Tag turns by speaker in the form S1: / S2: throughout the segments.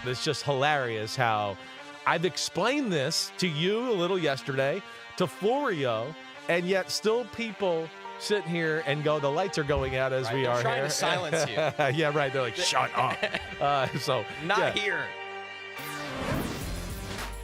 S1: It's just hilarious how I've explained this to you a little yesterday, to Florio, and yet still people sit here and go, the lights are going out as we are
S2: trying
S1: here.
S2: to silence you.
S1: Yeah, right. They're like, shut up.
S2: Not here.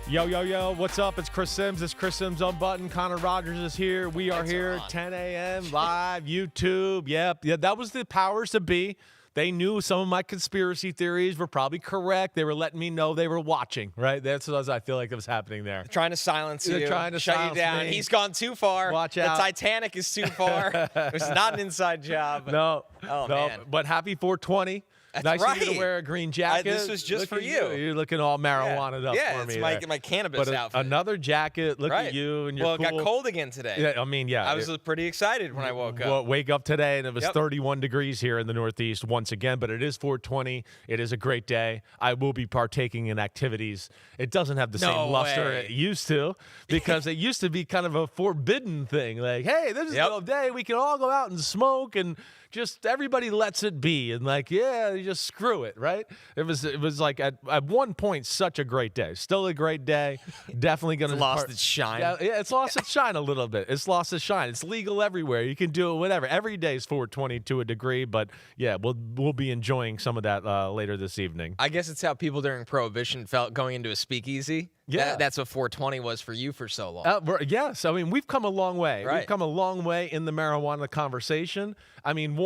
S1: Yo, what's up? It's Chris Sims. It's Chris Sims Unbuttoned. Connor Rogers is here. We are
S2: Lights are
S1: here,
S2: on.
S1: 10 a.m. live, YouTube. Yep. Yeah, that was the powers to be. They knew some of my conspiracy theories were probably correct. They were letting me know they were watching, right? That's what I feel like that was happening there.
S2: Trying to silence you.
S1: They're trying to
S2: shut
S1: silence
S2: you down.
S1: me.
S2: He's gone too far.
S1: Watch out.
S2: The Titanic is too far. It was not an inside job.
S1: No.
S2: Man.
S1: But happy 420.
S2: That's
S1: nice
S2: right.
S1: of you to wear a green jacket.
S2: This was just
S1: Look
S2: for
S1: at
S2: you.
S1: You're looking all marijuana'd up
S2: Yeah,
S1: for
S2: it's
S1: me.
S2: my cannabis
S1: but
S2: outfit.
S1: Another jacket. Look at you and your
S2: Well,
S1: cool.
S2: it got cold again today.
S1: Yeah, I mean, yeah.
S2: I was pretty excited when I woke
S1: Well,
S2: up.
S1: wake up today, and it was
S2: Yep.
S1: 31 degrees here in the Northeast once again, but it is 420. It is a great day. I will be partaking in activities. It doesn't have the
S2: No
S1: same luster
S2: way.
S1: it used to, because it used to be kind of a forbidden thing. Like, hey, this is the day we can all go out and smoke, and just everybody lets it be, and like, yeah, you just screw it, right? It was like at one point such a great day. Still a great day. Definitely gonna
S2: Lost its shine.
S1: Yeah, it's lost its shine a little bit. It's lost its shine. It's legal everywhere. You can do it whatever. Every day is 420 to a degree, but yeah, we'll be enjoying some of that later this evening.
S2: I guess it's how people during Prohibition felt going into a speakeasy.
S1: Yeah.
S2: That's what 420 was for you for so long.
S1: Yes, I mean, we've come a long way.
S2: Right.
S1: We've come a long way in the marijuana conversation. I mean,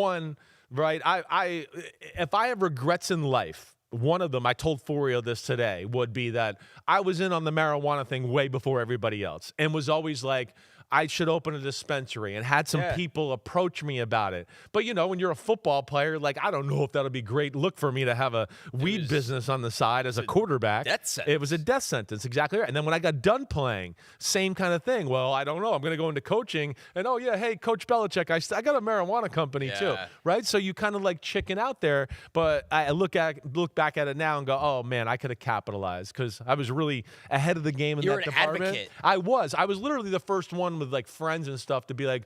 S1: right, if I have regrets in life, one of them, I told Florio this today, would be that I was in on the marijuana thing way before everybody else, and was always like, I should open a dispensary, and had some people approach me about it. But, you know, when you're a football player, like, I don't know if that'll be great look for me to have a weed business on the side as a quarterback.
S2: Death sentence.
S1: It was a death sentence, exactly right. And then when I got done playing, same kind of thing. Well, I don't know. I'm going to go into coaching, and oh, yeah, hey, Coach Belichick, I got a marijuana company too, right? So you kind of like chicken out there. But I look back at it now and go, oh, man, I could have capitalized, because I was really ahead of the game in that department.
S2: You're an advocate.
S1: I was literally the first one with like friends and stuff to be like,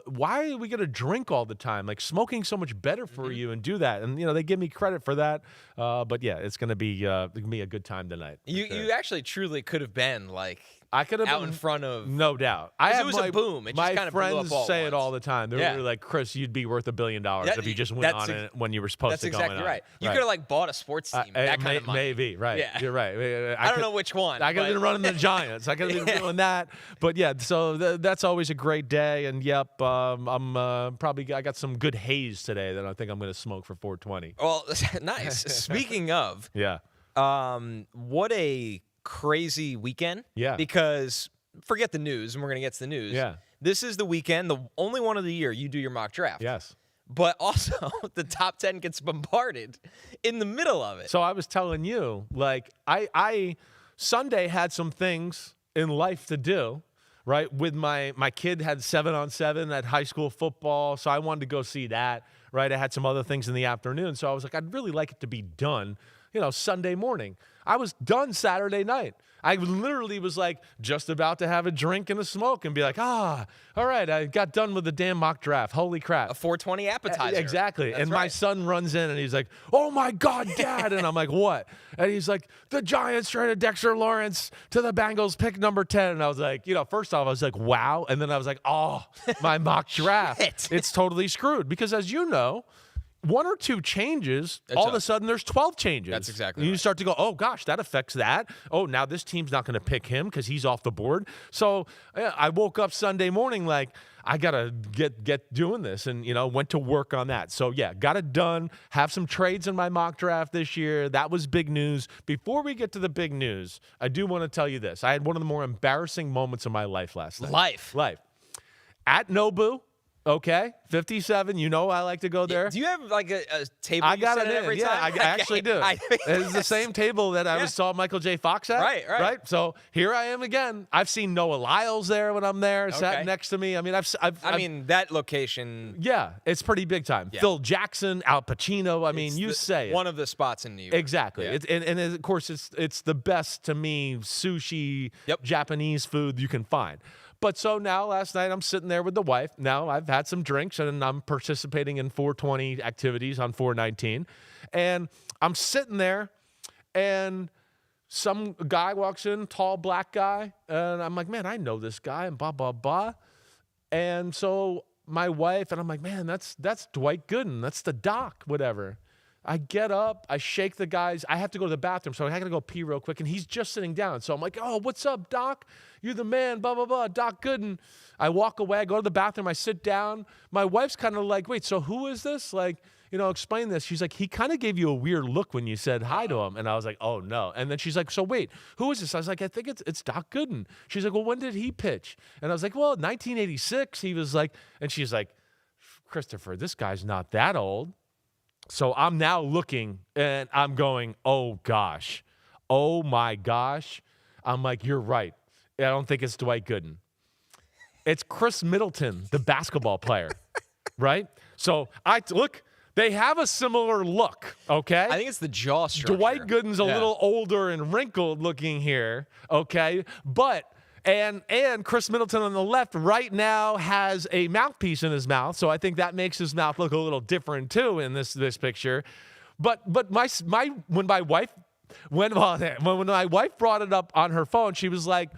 S1: why are we going to drink all the time? Like, smoking's so much better for you, and do that. And, you know, they give me credit for that. But yeah, it's going to be a good time tonight.
S2: You actually truly could have been like
S1: I could have
S2: out
S1: been
S2: in front of.
S1: no doubt.
S2: It was a boom. It just
S1: my
S2: kind of blew
S1: friends
S2: up all at
S1: say
S2: once.
S1: it all the time. They're like, Chris, you'd be worth $1 billion if you just went on it when you were supposed to go on.
S2: That's exactly right. You could have like bought a sports team. That kind of money.
S1: Maybe, right.
S2: Yeah.
S1: You're right.
S2: I don't know which one.
S1: I could have been running the Giants. I could have been doing that. But yeah, so that's always a great day. And yep, I'm probably, I got some good haze today that I think I'm going to smoke for 420.
S2: Well, nice. Speaking of,
S1: Yeah.
S2: what a crazy weekend.
S1: Yeah.
S2: Because forget the news, and we're going to get to the news.
S1: Yeah.
S2: This is the weekend, the only one of the year you do your mock draft.
S1: Yes.
S2: But also, the top 10 gets bombarded in the middle of it.
S1: So I was telling you, like, I Sunday had some things in life to do, right? With my kid had 7-on-7 at high school football, so I wanted to go see that, right? I had some other things in the afternoon, so I was like, I'd really like it to be done, you know, Sunday morning. I was done Saturday night. I literally was like just about to have a drink and a smoke and be like, all right, I got done with the damn mock draft. Holy crap.
S2: A 420 appetizer.
S1: Exactly.
S2: That's
S1: and
S2: right.
S1: my son runs in and he's like, oh my God, Dad. And I'm like, what? And he's like, the Giants traded Dexter Lawrence to the Bengals, pick number 10. And I was like, you know, first off, I was like, wow. And then I was like, oh, my mock draft.
S2: Shit.
S1: It's totally screwed. Because as you know, one or two changes, all of a sudden there's 12 changes.
S2: That's exactly
S1: And you
S2: right.
S1: start to go, oh, gosh, that affects that. Oh, now this team's not going to pick him because he's off the board. So I woke up Sunday morning like, I got to get doing this, and, you know, went to work on that. So, yeah, got it done. Have some trades in my mock draft this year. That was big news. Before we get to the big news, I do want to tell you this. I had one of the more embarrassing moments of my life last night. Life. At Nobu. Okay, 57. You know I like to go there.
S2: Do you have like a table?
S1: I got
S2: you
S1: it
S2: sit at
S1: in.
S2: every
S1: Yeah,
S2: time?
S1: I actually do. It's the same table that I saw Michael J. Fox at.
S2: Right.
S1: So here I am again. I've seen Noah Lyles there when I'm there, sat next to me. I mean,
S2: I mean, that location.
S1: Yeah, it's pretty big time.
S2: Yeah.
S1: Phil Jackson, Al Pacino. I mean, you say it.
S2: One of the spots in New York.
S1: Exactly.
S2: Yeah.
S1: And of course, it's the best to me sushi, Japanese food you can find. But so now last night I'm sitting there with the wife. Now I've had some drinks and I'm participating in 420 activities on 419. And I'm sitting there and some guy walks in, tall black guy, and I'm like, man, I know this guy, and blah, blah, blah. And so my wife, and I'm like, man, that's Dwight Gooden. That's the doc, whatever. I get up, I shake the guys. I have to go to the bathroom, so I got to go pee real quick, and he's just sitting down. So I'm like, oh, what's up, Doc? You're the man, blah, blah, blah, Doc Gooden. I walk away, I go to the bathroom, I sit down. My wife's kind of like, wait, so who is this? Like, explain this. She's like, he kind of gave you a weird look when you said hi to him. And I was like, oh, no. And then she's like, so wait, who is this? I was like, I think it's Doc Gooden. She's like, well, when did he pitch? And I was like, well, 1986. He was like, and she's like, Christopher, this guy's not that old. So I'm now looking, and I'm going, oh, gosh. Oh, my gosh. I'm like, you're right. I don't think it's Dwight Gooden. It's Chris Middleton, the basketball player, right? So look, they have a similar look, okay?
S2: I think it's the jaw structure.
S1: Dwight Gooden's a little older and wrinkled looking here, okay? But and Chris Middleton on the left right now has a mouthpiece in his mouth, so I think that makes his mouth look a little different too in this picture. But when my wife brought it up on her phone, she was like,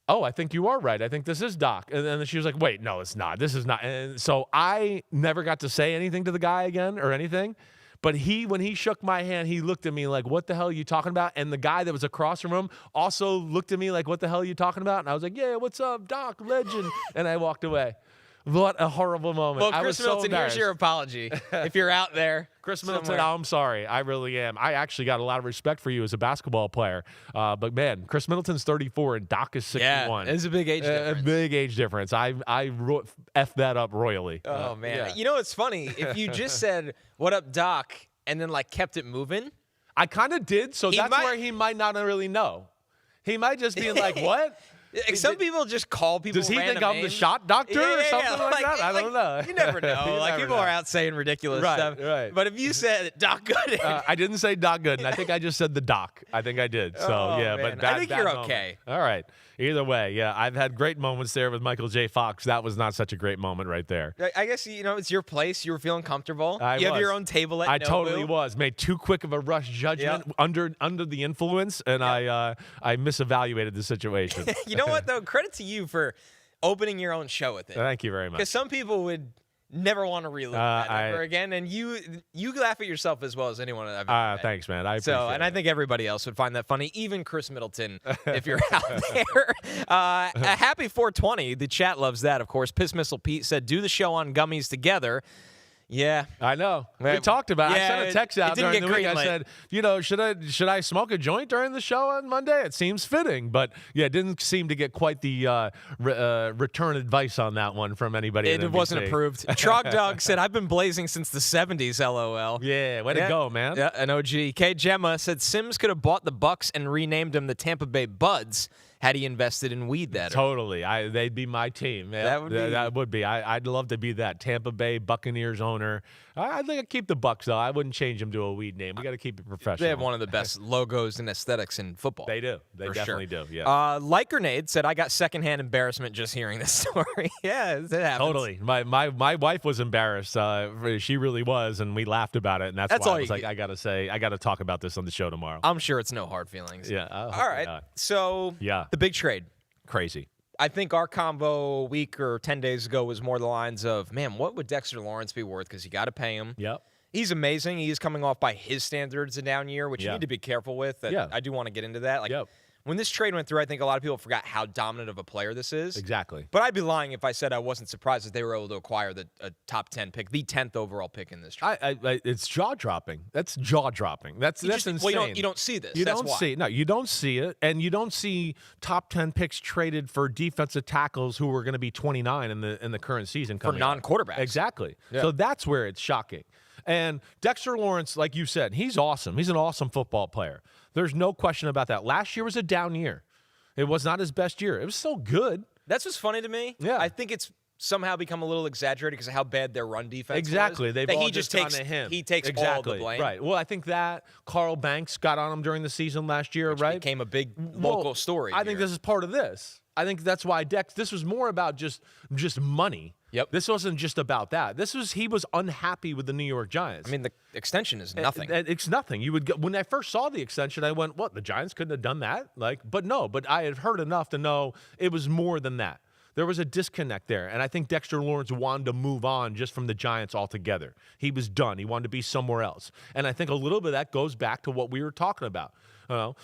S1: oh, I think you are right. I think this is Doc. And then she was like, wait, no, it's not. This is not. And so I never got to say anything to the guy again or anything. But when he shook my hand, he looked at me like, what the hell are you talking about? And the guy that was across from him also looked at me like, what the hell are you talking about? And I was like, yeah, what's up, Doc, legend? And I walked away. What a horrible moment.
S2: Well,
S1: I
S2: Chris
S1: was so
S2: Middleton, here's your apology. If you're out there.
S1: Chris Middleton, I'm sorry. I really am. I actually got a lot of respect for you as a basketball player. But, man, Chris Middleton's 34 and Doc is 61.
S2: Yeah, it's a big age difference.
S1: A big age difference. I F that up royally.
S2: Oh, man.
S1: Yeah.
S2: You know what's funny? If you just said, what up, Doc, and then, kept it moving.
S1: I kind of did, so that's where he might not really know. He might just be like, what?
S2: Some people just call people
S1: Does he think I'm the
S2: names.
S1: shot doctor or something like that? I don't know.
S2: You never know. People are out saying ridiculous stuff.
S1: Right.
S2: But if you said Doc Gooden.
S1: I didn't say Doc Gooden. I think I just said the doc. I think I did. So, yeah.
S2: Man.
S1: But
S2: I think you're
S1: moment.
S2: okay.
S1: All right. Either way, yeah. I've had great moments there with Michael J. Fox. That was not such a great moment right there.
S2: I guess, it's your place. You were feeling comfortable. You have your own table at
S1: I
S2: Nobu.
S1: totally was. Made too quick of a rush judgment under the influence, and I misevaluated the situation.
S2: You know what, though? Credit to you for opening your own show with it.
S1: Thank you very much.
S2: Because some people would never want to relive that ever again, and you laugh at yourself as well as anyone I've ever met.
S1: Thanks, man. I appreciate it.
S2: I think everybody else would find that funny, even Chris Middleton, if you're out there. A happy 420. The chat loves that, of course. Piss Missile Pete said, do the show on gummies together. Yeah,
S1: I know. We talked about it.
S2: Yeah,
S1: I sent a text out during the week. I
S2: greenlit.
S1: said, should I smoke a joint during the show on Monday? It seems fitting. But, yeah, it didn't seem to get quite the return advice on that one from anybody at NBC.
S2: It wasn't approved. Trog Dog said, I've been blazing since the 70s, LOL.
S1: Yeah, way to go, man.
S2: Yeah, an OG. K. Gemma said, Sims could have bought the Bucks and renamed them the Tampa Bay Buds had he invested in weed that
S1: Totally. They'd be my team. Man. That would be. I'd love to be that Tampa Bay Buccaneers owner. I think I'd keep the Bucks, though. I wouldn't change them to a weed name. We got to keep it professional.
S2: They have one of the best logos and aesthetics in football.
S1: They do. They definitely do, yeah.
S2: Like Grenade said, I got secondhand embarrassment just hearing this story. Yeah, it happens.
S1: Totally. My wife was embarrassed. She really was, and we laughed about it, and that's why I was like, I got to talk about this on the show tomorrow.
S2: I'm sure it's no hard feelings.
S1: Yeah.
S2: All right. So, the big trade.
S1: Crazy.
S2: I think our combo a week or 10 days ago was more the lines of, man, what would Dexter Lawrence be worth? Because you got to pay him.
S1: Yep.
S2: He's amazing. He is coming off by his standards a down year, which you need to be careful with. I do want to get into that. When this trade went through, I think a lot of people forgot how dominant of a player this is.
S1: Exactly.
S2: But I'd be lying if I said I wasn't surprised that they were able to acquire a top 10 pick, the 10th overall pick in this trade.
S1: It's jaw-dropping. That's jaw-dropping. That's insane.
S2: Well, you don't see this.
S1: You
S2: That's
S1: don't
S2: why.
S1: see it. No, you don't see it. And you don't see top 10 picks traded for defensive tackles who are going to be 29 in the current season coming
S2: for non-quarterbacks.
S1: Exactly.
S2: Yeah.
S1: So that's where it's shocking. And Dexter Lawrence, like you said, he's awesome. He's an awesome football player. There's no question about that. Last year was a down year. It was not his best year. It was still good.
S2: That's what's funny to me.
S1: Yeah.
S2: I think it's somehow become a little exaggerated because of how bad their run defense
S1: Exactly.
S2: was.
S1: They've
S2: that
S1: all
S2: he
S1: just
S2: takes
S1: gone to him.
S2: He takes all the blame.
S1: Right. Well, I think that Carl Banks got on him during the season last year,
S2: Which
S1: right?
S2: became a big local story.
S1: I think this is part of this. I think that's why this was more about just money.
S2: Yep.
S1: This wasn't just about that. He was unhappy with the New York Giants.
S2: I mean, the extension is nothing.
S1: It's nothing. When I first saw the extension, I went, "What? The Giants couldn't have done that?" But I had heard enough to know it was more than that. There was a disconnect there, and I think Dexter Lawrence wanted to move on just from the Giants altogether. He was done. He wanted to be somewhere else, and I think a little bit of that goes back to what we were talking about. What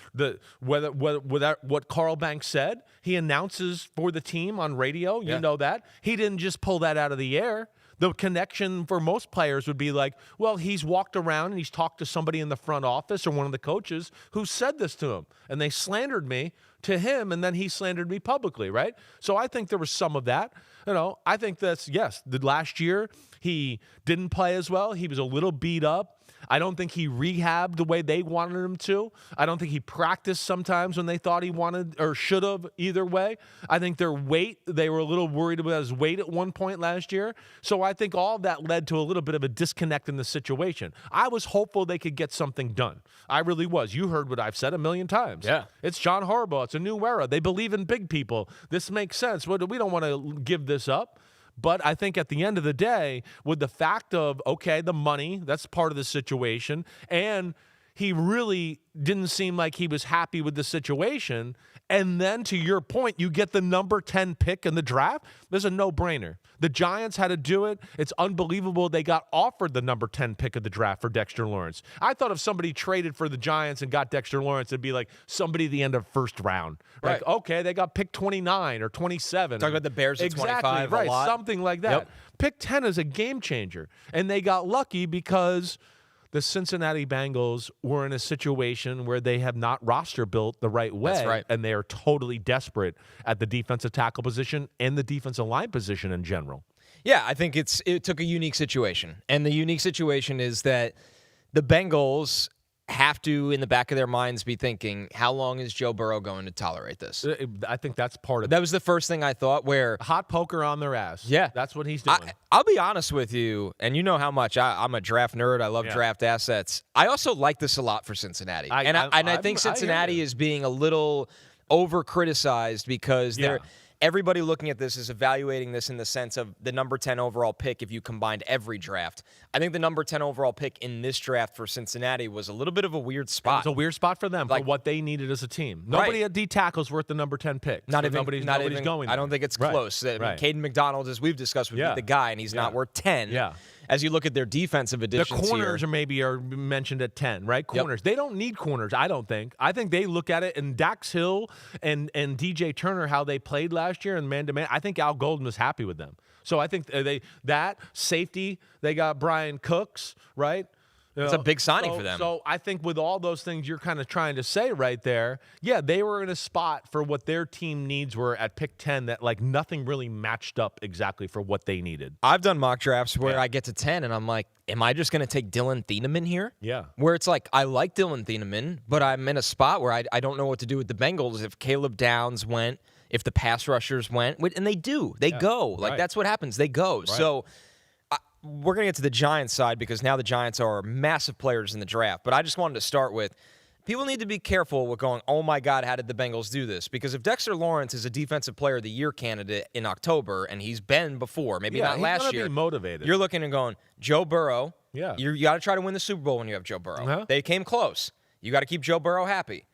S1: Carl Banks said, he announces for the team on radio. You know that. He didn't just pull that out of the air. The connection for most players would be like, well, he's walked around and he's talked to somebody in the front office or one of the coaches who said this to him, and they slandered me to him, and then he slandered me publicly, right? So I think there was some of that. I think the last year he didn't play as well. He was a little beat up. I don't think he rehabbed the way they wanted him to. I don't think he practiced sometimes when they thought he wanted or should have either way. I think their weight, they were a little worried about his weight at one point last year. So I think all of that led to a little bit of a disconnect in the situation. I was hopeful they could get something done. I really was. You heard what I've said a million times.
S2: Yeah.
S1: It's John Harbaugh. It's a new era. They believe in big people. This makes sense. We don't want to give this up. But I think at the end of the day, with the fact of, okay, the money, that's part of the situation, and he really didn't seem like he was happy with the situation, and then to your point, you get the number 10 pick in the draft, there's a no-brainer. The Giants had to do it. It's unbelievable they got offered the number 10 pick of the draft for Dexter Lawrence. I thought if somebody traded for the Giants and got Dexter Lawrence, it'd be like somebody at the end of first round.
S2: Right.
S1: Like, okay, they got pick 29 or 27.
S2: Talk about the Bears at 25
S1: right,
S2: a lot.
S1: Something like that.
S2: Yep.
S1: Pick 10 is a game changer. And they got lucky because the Cincinnati Bengals were in a situation where they have not roster built the right way.
S2: That's right.
S1: And they are totally desperate at the defensive tackle position and the defensive line position in general.
S2: Yeah, I think it took a unique situation. And the unique situation is that the Bengals have to, in the back of their minds, be thinking, how long is Joe Burrow going to tolerate this?
S1: I think that's part of it.
S2: That was the first thing I thought, where
S1: Hot poker on their ass.
S2: Yeah.
S1: That's what he's doing.
S2: I'll be honest with you, and you know how much I'm a draft nerd. I love draft assets. I also like this a lot for Cincinnati. I think Cincinnati is being a little over-criticized because everybody looking at this is evaluating this in the sense of the number 10 overall pick if you combined every draft. I think the number 10 overall pick in this draft for Cincinnati was a little bit of a weird spot.
S1: It's a weird spot for them, for what they needed as a team. Nobody at D tackle's worth the number 10 pick. Nobody's going there.
S2: I don't think it's close. I mean, Caden McDonald, as we've discussed, would be the guy, and he's not worth 10.
S1: Yeah.
S2: As you look at their defensive additions,
S1: the corners are mentioned at 10, right? Corners. They don't need corners, I don't think. I think they look at it, and Dax Hill and DJ Turner, how they played last year in man-to-man, I think Al Golden was happy with them. So I think safety, they got Brian Cooks, right?
S2: It's a big signing for them.
S1: So I think with all those things you're kind of trying to say right there, they were in a spot for what their team needs were at pick 10 that nothing really matched up exactly for what they needed.
S2: I've done mock drafts where I get to 10 and I'm like, am I just going to take Dylan Thieneman here?
S1: Yeah.
S2: Where it's like, I like Dylan Thieneman, but I'm in a spot where I don't know what to do with the Bengals if Caleb Downs went, if the pass rushers went, and they do. They go. That's what happens. They go. Right. So we're going to get to the Giants side because now the Giants are massive players in the draft. But I just wanted to start with, people need to be careful with going, oh my God, how did the Bengals do this? Because if Dexter Lawrence is a Defensive Player of the Year candidate in October, and he's been before, maybe not last year,
S1: be motivated.
S2: You're looking and going, Joe Burrow,
S1: you
S2: got to try to win the Super Bowl when you have Joe Burrow. They came close. You got to keep Joe Burrow happy.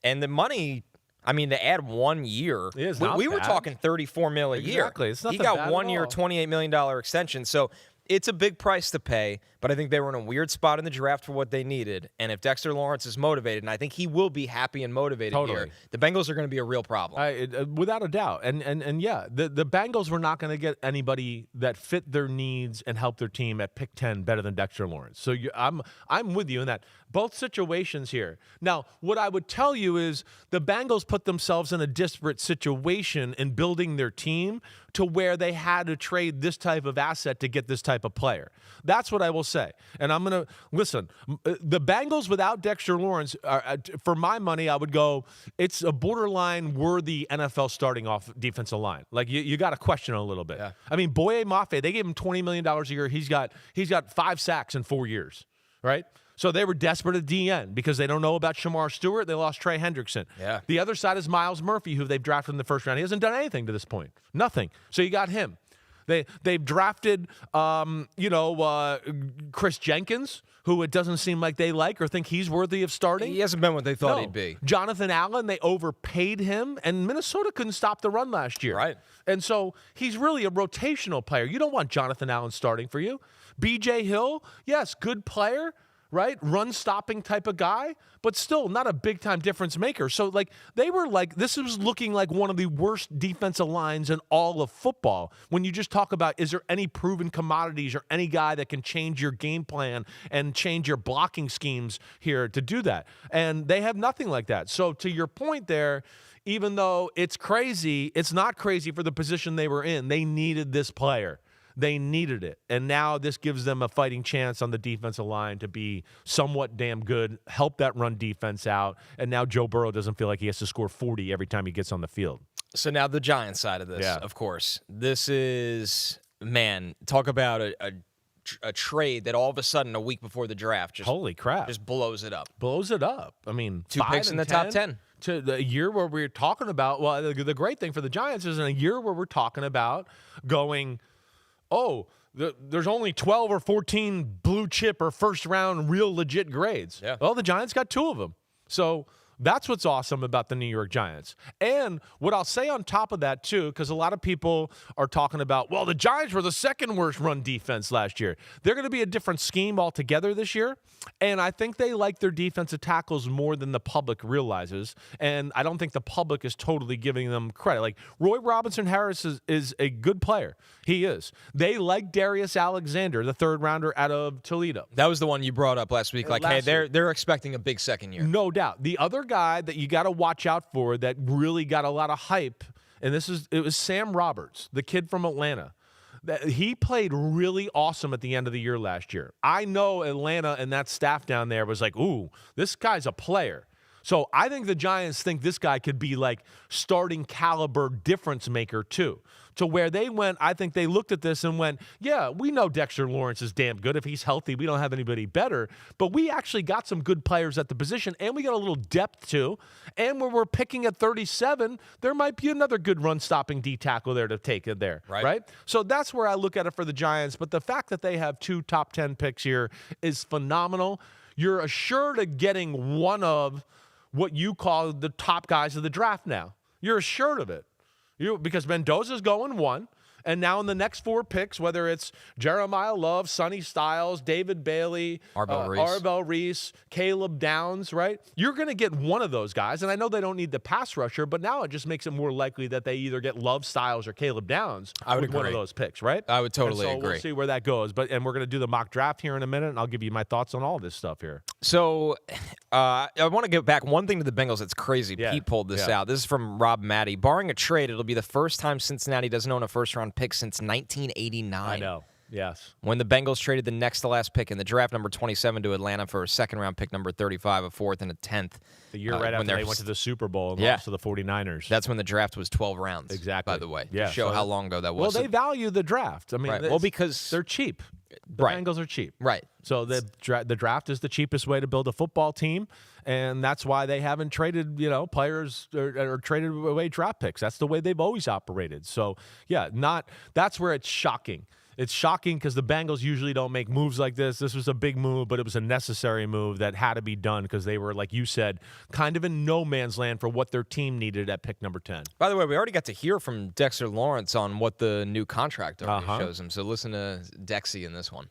S2: And the money, I mean, to add 1 year, we were talking $34 million a year.
S1: Exactly. It's not
S2: he
S1: that
S2: got
S1: bad
S2: 1 year,
S1: at all.
S2: $28 million extension. So it's a big price to pay, but I think they were in a weird spot in the draft for what they needed. And if Dexter Lawrence is motivated, and I think he will be happy and motivated here, the Bengals are going to be a real problem.
S1: Without a doubt. And the Bengals were not going to get anybody that fit their needs and help their team at pick 10 better than Dexter Lawrence. So I'm with you in that. Both situations here. Now, what I would tell you is the Bengals put themselves in a disparate situation in building their team to where they had to trade this type of asset to get this type of player. That's what I will say. And I'm going to listen. The Bengals without Dexter Lawrence, for my money, I would go, it's a borderline worthy NFL starting off defensive line. Like you got to question it a little bit.
S2: Yeah.
S1: I mean, Boye Mafe, they gave him $20 million a year. He's got 5 sacks in 4 years, right? So they were desperate at DN because they don't know about Shamar Stewart. They lost Trey Hendrickson.
S2: Yeah.
S1: The other side is Miles Murphy, who they've drafted in the first round. He hasn't done anything to this point. Nothing. So you got him. They've drafted, Chris Jenkins, who it doesn't seem like they like or think he's worthy of starting.
S2: He hasn't been what they thought he'd be.
S1: Jonathan Allen, they overpaid him, and Minnesota couldn't stop the run last year.
S2: Right.
S1: And so he's really a rotational player. You don't want Jonathan Allen starting for you. B.J. Hill, yes, good player, right? Run-stopping type of guy, but still not a big-time difference maker. So, this was looking like one of the worst defensive lines in all of football. When you just talk about, is there any proven commodities or any guy that can change your game plan and change your blocking schemes here to do that? And they have nothing like that. So, to your point there, even though it's crazy, it's not crazy for the position they were in. They needed this player. They needed it. And now this gives them a fighting chance on the defensive line to be somewhat damn good, help that run defense out. And now Joe Burrow doesn't feel like he has to score 40 every time he gets on the field.
S2: So now the Giants side of this, of course. This is, man, talk about a trade that all of a sudden a week before the draft just
S1: holy crap,
S2: just blows it up.
S1: Blows it up. I mean,
S2: 2 picks in the top 10.
S1: To the year where we're talking about, well, the great thing for the Giants is in a year where we're talking about going, there's only 12 or 14 blue chip or first round real legit grades.
S2: Yeah.
S1: Well, the Giants got 2 of them. So that's what's awesome about the New York Giants. And what I'll say on top of that, too, because a lot of people are talking about, well, the Giants were the second worst run defense last year. They're going to be a different scheme altogether this year. And I think they like their defensive tackles more than the public realizes. And I don't think the public is totally giving them credit. Like, Roy Robinson Harris is a good player. He is. They like Darius Alexander, the third rounder out of Toledo.
S2: That was the one you brought up last week. Like, hey, they're expecting a big second year.
S1: No doubt. The other guy that you got to watch out for that really got a lot of hype, and it was Sam Roberts, the kid from Atlanta. He played really awesome at the end of the year last year. I know Atlanta and that staff down there was like, ooh, this guy's a player. So I think the Giants think this guy could be like starting caliber difference maker too. To where they went, I think they looked at this and went, yeah, we know Dexter Lawrence is damn good. If he's healthy, we don't have anybody better. But we actually got some good players at the position, and we got a little depth too. And when we're picking at 37, there might be another good run-stopping D tackle there to take it there, right? So that's where I look at it for the Giants. But the fact that they have 2 top 10 picks here is phenomenal. You're assured of getting one of what you call the top guys of the draft now. You're assured of it. Because Mendoza's going 1, and now in the next 4 picks, whether it's Jeremiah Love, Sonny Styles, David Bailey, Arbel Reese, Caleb Downs, right? You're going to get one of those guys, and I know they don't need the pass rusher, but now it just makes it more likely that they either get Love, Styles, or Caleb Downs with one of those picks, right?
S2: I would totally agree.
S1: We'll see where that goes. And we're going to do the mock draft here in a minute, and I'll give you my thoughts on all this stuff here.
S2: So I want to get back one thing to the Bengals that's crazy. Yeah. Pete pulled this out. This is from Rob Matty. Barring a trade, it'll be the first time Cincinnati doesn't own a first-round pick since 1989.
S1: I know. Yes.
S2: When the Bengals traded the next to last pick in the draft, number 27, to Atlanta for a second-round pick, number 35, a 4th, and a 10th.
S1: The year right after they went to the Super Bowl and lost to the 49ers.
S2: That's when the draft was 12 rounds.
S1: Exactly.
S2: By the way.
S1: Yeah.
S2: To show how long ago that was.
S1: Well, they value the draft. I mean,
S2: well, because
S1: they're cheap. The Bengals are cheap.
S2: Right.
S1: So the draft is the cheapest way to build a football team, and that's why they haven't traded, players or traded away draft picks. That's the way they've always operated. So, that's where it's shocking. It's shocking because the Bengals usually don't make moves like this. This was a big move, but it was a necessary move that had to be done because they were, like you said, kind of in no man's land for what their team needed at pick number 10.
S2: By the way, we already got to hear from Dexter Lawrence on what the new contract already shows him. So listen to Dexy in this one.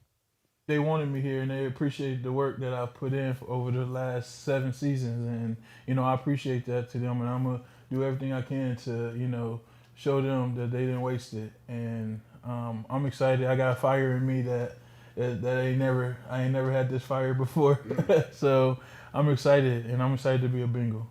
S3: They wanted me here, and they appreciate the work that I've put in over the last 7 seasons. And, I appreciate that to them, and I'm going to do everything I can to, show them that they didn't waste it. And I'm excited. I got a fire in me that I ain't never had this fire before. So I'm excited, and I'm excited to be a Bengal.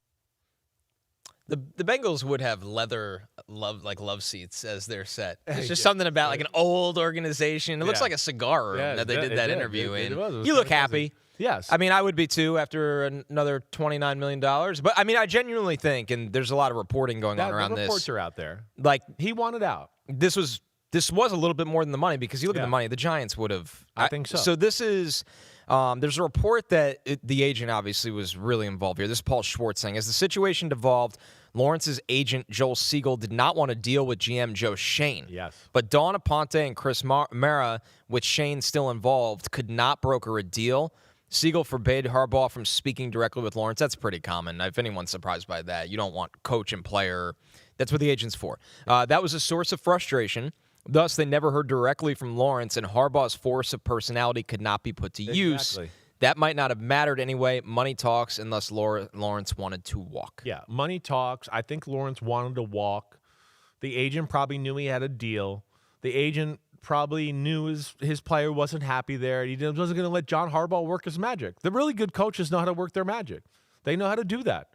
S2: The Bengals would have leather love seats as their set. It's just something about like an old organization. It looks like a cigar room that they did that interview in. You look happy.
S1: Yes.
S2: I mean, I would be too after another $29 million. But I mean, I genuinely think, and there's a lot of reporting going on around
S1: the
S2: this.
S1: reports are out there.
S2: Like
S1: he wanted out.
S2: This was a little bit more than the money because you look at the money, the Giants would have.
S1: I think so.
S2: So this is. There's a report that the agent obviously was really involved here. This is Paul Schwartz saying, as the situation devolved, Lawrence's agent, Joel Siegel, did not want to deal with GM Joe Schoen.
S1: Yes.
S2: But Dawn Aponte and Chris Mara, with Schoen still involved, could not broker a deal. Siegel forbade Harbaugh from speaking directly with Lawrence. That's pretty common. If anyone's surprised by that, you don't want coach and player. That's what the agent's for. That was a source of frustration. Thus, they never heard directly from Lawrence, and Harbaugh's force of personality could not be put to use. That might not have mattered anyway. Money talks, and thus Lawrence wanted to walk.
S1: Yeah, money talks. I think Lawrence wanted to walk. The agent probably knew he had a deal. The agent probably knew his player wasn't happy there. He wasn't going to let John Harbaugh work his magic. The really good coaches know how to work their magic. They know how to do that.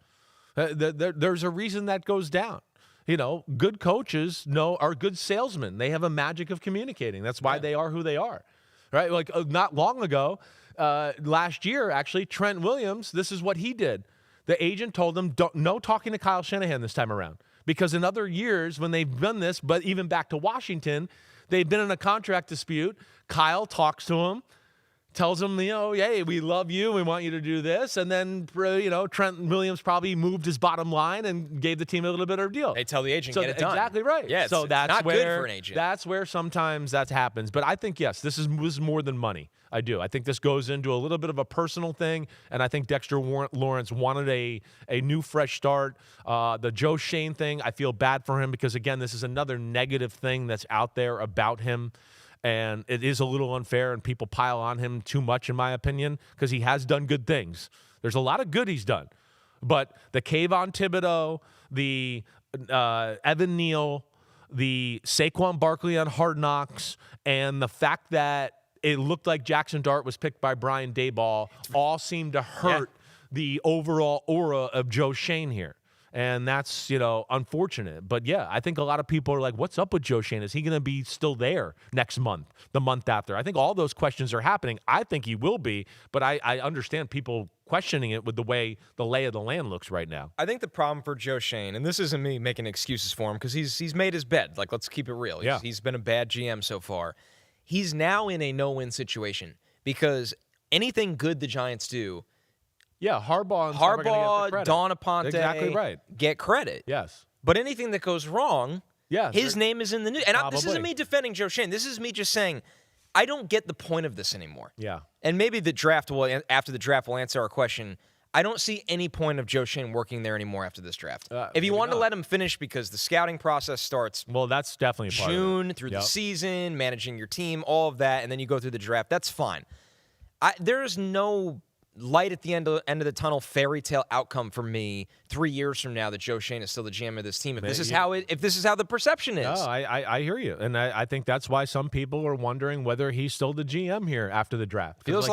S1: There's a reason that goes down. You know, good coaches are good salesmen. They have a magic of communicating. That's why they are who they are, right? Like not long ago, last year, actually, Trent Williams, this is what he did. The agent told him, no talking to Kyle Shanahan this time around. Because in other years, when they've done this, but even back to Washington, they've been in a contract dispute. Kyle talks to him, tells him, hey, we love you. We want you to do this. And then, Trent Williams probably moved his bottom line and gave the team a little bit of a deal.
S2: They tell the agent, get it done.
S1: Exactly right.
S2: Yeah,
S1: so that's
S2: not
S1: where,
S2: good for an agent.
S1: That's where sometimes that happens. But I think, yes, this was more than money. I do. I think this goes into a little bit of a personal thing. And I think Dexter Lawrence wanted a new, fresh start. The Joe Schoen thing, I feel bad for him because, again, this is another negative thing that's out there about him. And it is a little unfair, and people pile on him too much, in my opinion, because he has done good things. There's a lot of good he's done. But the Kayvon Thibodeau, the Evan Neal, the Saquon Barkley on Hard Knocks, and the fact that it looked like Jackson Dart was picked by Brian Daboll all seemed to hurt the overall aura of Joe Schoen here. And that's, unfortunate. But, yeah, I think a lot of people are like, what's up with Joe Schoen? Is he going to be still there next month, the month after? I think all those questions are happening. I think he will be, but I understand people questioning it with the way the lay of the land looks right now.
S2: I think the problem for Joe Schoen, and this isn't me making excuses for him because he's made his bed. Like, let's keep it real. He's been a bad GM so far. He's now in a no-win situation because anything good the Giants do,
S1: Harbaugh,
S2: Dawn Aponte,
S1: exactly right.
S2: Get credit.
S1: Yes.
S2: But anything that goes wrong, his name is in the news. And this isn't me defending Joe Schoen. This is me just saying, I don't get the point of this anymore.
S1: Yeah.
S2: And maybe after the draft will answer our question. I don't see any point of Joe Schoen working there anymore after this draft. If you want to let him finish because the scouting process starts
S1: that's definitely a part
S2: June
S1: of it.
S2: through the season, managing your team, all of that, and then you go through the draft, that's fine. There is no light at the end of the tunnel fairy tale outcome for me 3 years from now that Joe Schoen is still the GM of this team. If this is how the perception is.
S1: No, I hear you. And I think that's why some people are wondering whether he's still the GM here after the draft.
S2: He feels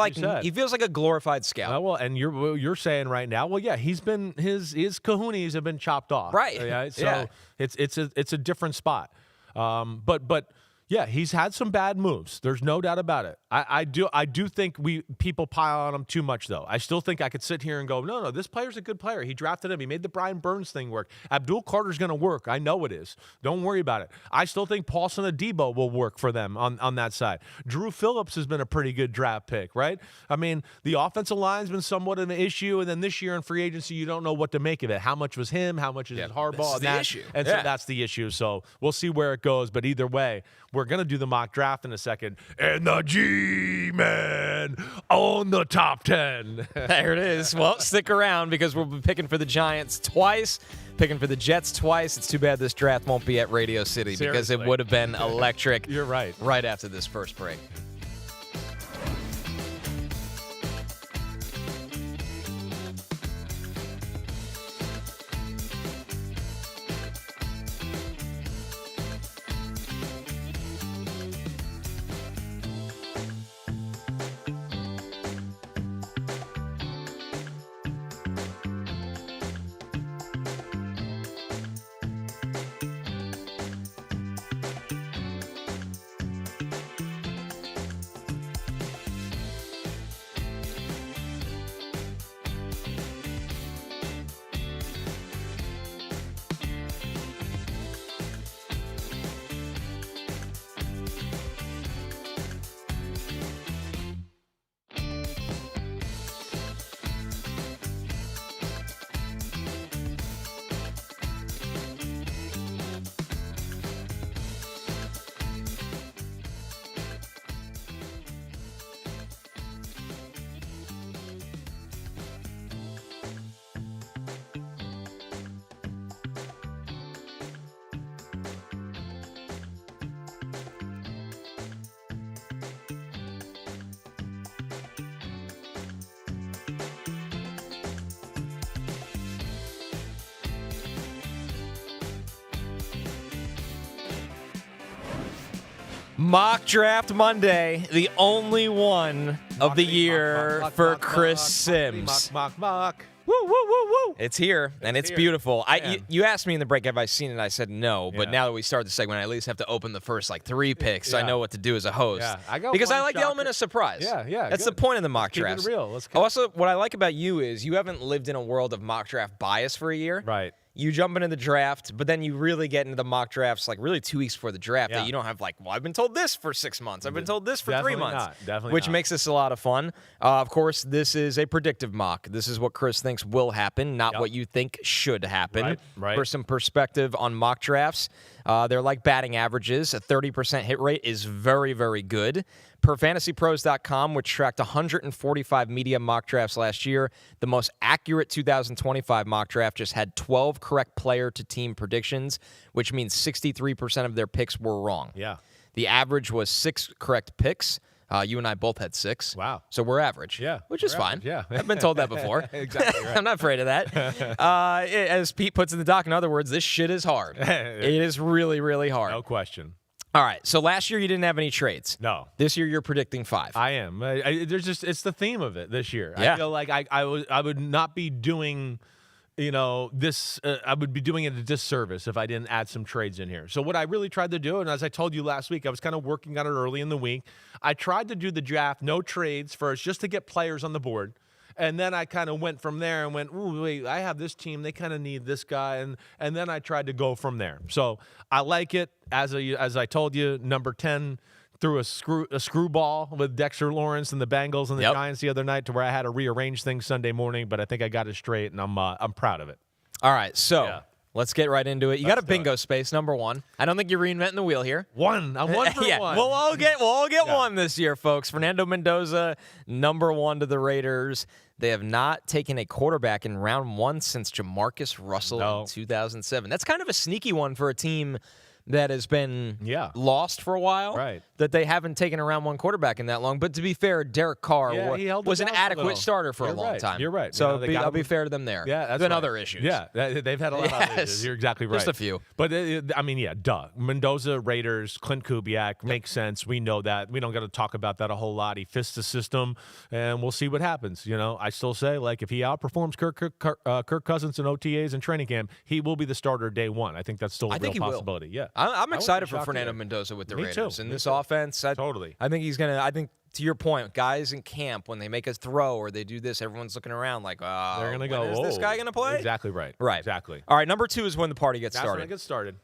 S2: like a glorified scout.
S1: Well, and you're saying right now, he's been his kahunas have been chopped off.
S2: Right.
S1: So it's a different spot. But yeah, he's had some bad moves. There's no doubt about it. I do think people pile on him too much, though. I still think I could sit here and go, no, this player's a good player. He drafted him. He made the Brian Burns thing work. Abdul Carter's going to work. I know it is. Don't worry about it. I still think Paulson Adebo will work for them on that side. Drew Phillips has been a pretty good draft pick, right? I mean, the offensive line's been somewhat of an issue, and then this year in free agency, you don't know what to make of it. How much was him? How much is Harbaugh?
S2: That's the issue.
S1: And so that's the issue. So we'll see where it goes. But either way, we're going to do the mock draft in a second. And the G-Man on the top 10.
S2: There it is. Well, stick around because we'll be picking for the Giants twice, picking for the Jets twice. It's too bad this draft won't be at Radio City because it would have been electric.
S1: You're right.
S2: Right after this first break. Mock Draft Monday, the only one of the year for Chris Sims.
S1: Mock. Woo, woo, woo, woo.
S2: It's here, and it's beautiful. You asked me in the break, have I seen it? I said no, but now that we start the segment, I at least have to open the first 3 picks so I know what to do as a host.
S1: Yeah,
S2: because I like the element of surprise.
S1: Yeah.
S2: That's the point of the mock draft.
S1: Keep it real. Let's
S2: Also, what I like about you is you haven't lived in a world of mock draft bias for a year.
S1: Right.
S2: You jump into the draft, but then you really get into the mock drafts really 2 weeks before the draft that you don't have I've been told this for 6 months. I've been told this for 3 months. Which makes this a lot of fun. Of course, this is a predictive mock. This is what Chris thinks will happen, not what you think should happen.
S1: Right.
S2: For some perspective on mock drafts, they're like batting averages. A 30% hit rate is very, very good. Per fantasypros.com, which tracked 145 media mock drafts last year, the most accurate 2025 mock draft just had 12 correct player-to-team predictions, which means 63% of their picks were wrong.
S1: Yeah.
S2: The average was 6 correct picks. You and I both had 6.
S1: Wow.
S2: So we're average.
S1: Yeah.
S2: Which is fine.
S1: Average, yeah.
S2: I've been told that before.
S1: Exactly right.
S2: I'm not afraid of that. As Pete puts in the doc, in other words, this shit is hard. It is really, really hard.
S1: No question.
S2: All right, so last year you didn't have any trades.
S1: No.
S2: This year you're predicting 5.
S1: I am. It's the theme of it this year.
S2: Yeah.
S1: I feel like I would not be doing, this. I would be doing it a disservice if I didn't add some trades in here. So what I really tried to do, and as I told you last week, I was kind of working on it early in the week. I tried to do the draft, no trades first, just to get players on the board. And then I kind of went from there and went, ooh, wait, I have this team. They kind of need this guy. And then I tried to go from there. So I like it. As I told you, number 10 threw a screwball with Dexter Lawrence and the Bengals and the Giants the other night to where I had to rearrange things Sunday morning. But I think I got it straight, and I'm proud of it.
S2: All right, so let's get right into it. You got a bingo space, number 1. I don't think you're reinventing the wheel here.
S1: I'm 1 for 1.
S2: We'll all get one this year, folks. Fernando Mendoza, number 1 to the Raiders. They have not taken a quarterback in round 1 since Jamarcus Russell in 2007. That's kind of a sneaky one for a team that has been lost for a while.
S1: Right.
S2: That they haven't taken a round 1 quarterback in that long. But to be fair, Derek Carr was an adequate starter for a long time.
S1: You're right.
S2: So I'll be fair to them there.
S1: Yeah, that's
S2: been
S1: right.
S2: other issues.
S1: Yeah, they've had a lot of other issues. You're exactly right.
S2: Just a few.
S1: But, duh. Mendoza, Raiders, Clint Kubiak, makes sense. We know that. We don't got to talk about that a whole lot. He fits the system, and we'll see what happens. I still say, if he outperforms Kirk Cousins in OTAs and training camp, he will be the starter day 1. I think that's still a real possibility.
S2: Yeah, I'm excited for Fernando Mendoza with the Raiders. In this offense,
S1: totally.
S2: I think he's going to – I think to your point, guys in camp, when they make a throw or they do this, everyone's looking around like, oh,
S1: they're going to go,
S2: is this guy going to play?
S1: Exactly right.
S2: Right.
S1: Exactly.
S2: All right, number 2 is when the party gets started.
S1: That's when it gets started.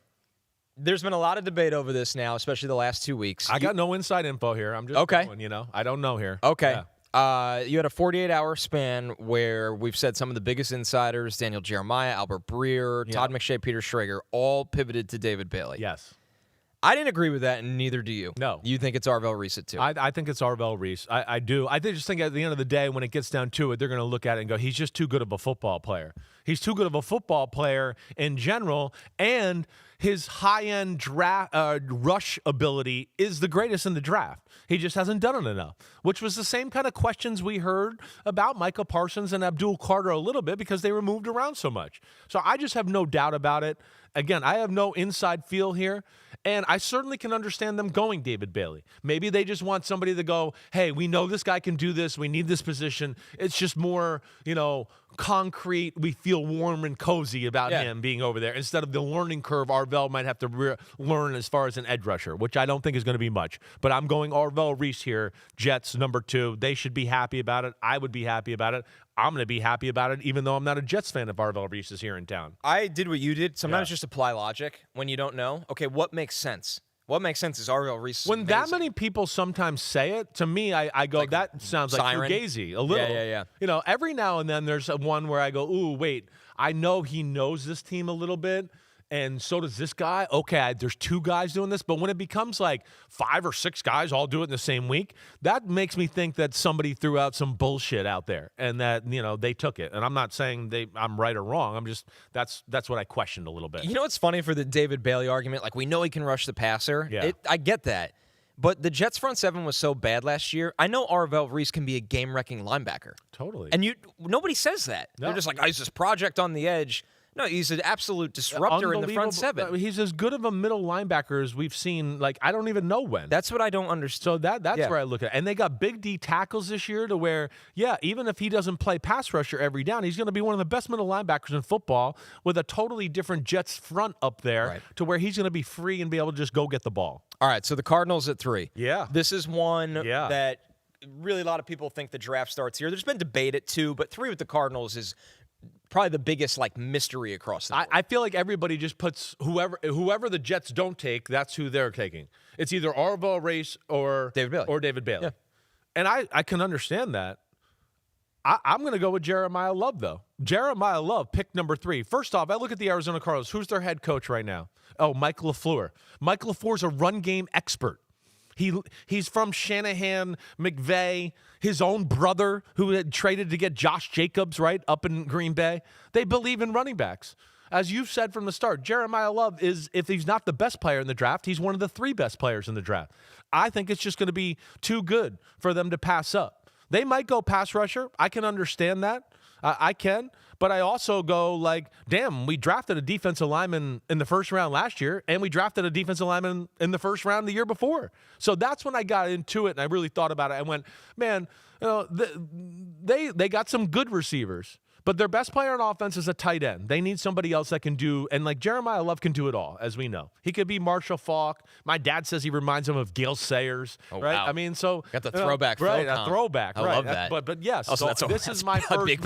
S2: There's been a lot of debate over this now, especially the last 2 weeks.
S1: I got no inside info here. I'm just going, I don't know here.
S2: Okay.
S1: Yeah.
S2: You had a 48-hour span where we've said some of the biggest insiders, Daniel Jeremiah, Albert Breer, Todd McShay, Peter Schrager, all pivoted to David Bailey.
S1: Yes.
S2: I didn't agree with that, and neither do you.
S1: No.
S2: You think it's Arvell Reese too?
S1: I think it's Arvell Reese. I do. I just think at the end of the day, when it gets down to it, they're going to look at it and go, he's just too good of a football player. He's too good of a football player in general, and his high-end rush ability is the greatest in the draft. He just hasn't done it enough, which was the same kind of questions we heard about Micah Parsons and Abdul Carter a little bit because they were moved around so much. So I just have no doubt about it. Again, I have no inside feel here, and I certainly can understand them going David Bailey. Maybe they just want somebody to go, hey, we know this guy can do this. We need this position. It's just more, concrete. We feel warm and cozy about him being over there instead of the learning curve Arvell might have to learn as far as an edge rusher, which I don't think is going to be much. But I'm going Arvell Reese here, Jets, number 2. They should be happy about it. I would be happy about it. I'm going to be happy about it, even though I'm not a Jets fan if Arvell Reese is here in town.
S2: I did what you did. Sometimes just apply logic when you don't know. Okay, what makes sense? What makes sense is Arvell Reese.
S1: When that many people sometimes say it, to me, I go, that sounds
S2: siren.
S1: like Fugazi a little.
S2: Yeah.
S1: Every now and then there's one where I go, ooh, wait, I know he knows this team a little bit, and so does this guy. Okay, there's 2 guys doing this, but when it becomes like 5 or 6 guys all do it in the same week, that makes me think that somebody threw out some bullshit out there and that, they took it. And I'm not saying I'm right or wrong. I'm just, that's what I questioned a little bit.
S2: You know what's funny for the David Bailey argument? We know he can rush the passer.
S1: Yeah.
S2: I get that. But the Jets' front 7 was so bad last year. I know Arvell Reese can be a game-wrecking linebacker.
S1: Totally.
S2: And nobody says that.
S1: No.
S2: They're just like, he's this project on the edge. No, he's an absolute disruptor in the front seven.
S1: He's as good of a middle linebacker as we've seen. Like, I don't even know when.
S2: That's what I don't understand.
S1: So that's where I look at it. And they got big D tackles this year to where, even if he doesn't play pass rusher every down, he's going to be one of the best middle linebackers in football with a totally different Jets front up there to where he's going to be free and be able to just go get the ball.
S2: All right, so the Cardinals at 3.
S1: Yeah.
S2: This is one that really a lot of people think the draft starts here. There's been debate at 2, but 3 with the Cardinals is probably the biggest mystery across the board.
S1: I feel like everybody just puts whoever the Jets don't take, that's who they're taking. It's either Arvell Race or David Bailey.
S2: Yeah.
S1: And I can understand that. I'm going to go with Jeremiah Love, though. Jeremiah Love, pick number 3. First off, I look at the Arizona Cardinals. Who's their head coach right now? Oh, Mike LaFleur. Mike LaFleur's a run game expert. He's from Shanahan, McVay, his own brother who had traded to get Josh Jacobs, right, up in Green Bay. They believe in running backs. As you've said from the start, Jeremiah Love is, if he's not the best player in the draft, he's one of the 3 best players in the draft. I think it's just going to be too good for them to pass up. They might go pass rusher. I can understand that. I can. But I also go damn, we drafted a defensive lineman in the first round last year, and we drafted a defensive lineman in the first round the year before. So that's when I got into it, and I really thought about it. I went, man, they got some good receivers. But their best player on offense is a tight end. They need somebody else that can do, and Jeremiah Love can do it all, as we know. He could be Marshall Faulk. My dad says he reminds him of Gale Sayers, right?
S2: Wow.
S1: I mean, so
S2: got the throwback,
S1: right? A throwback,
S2: I love that.
S1: But yes,
S2: also,
S1: this is my first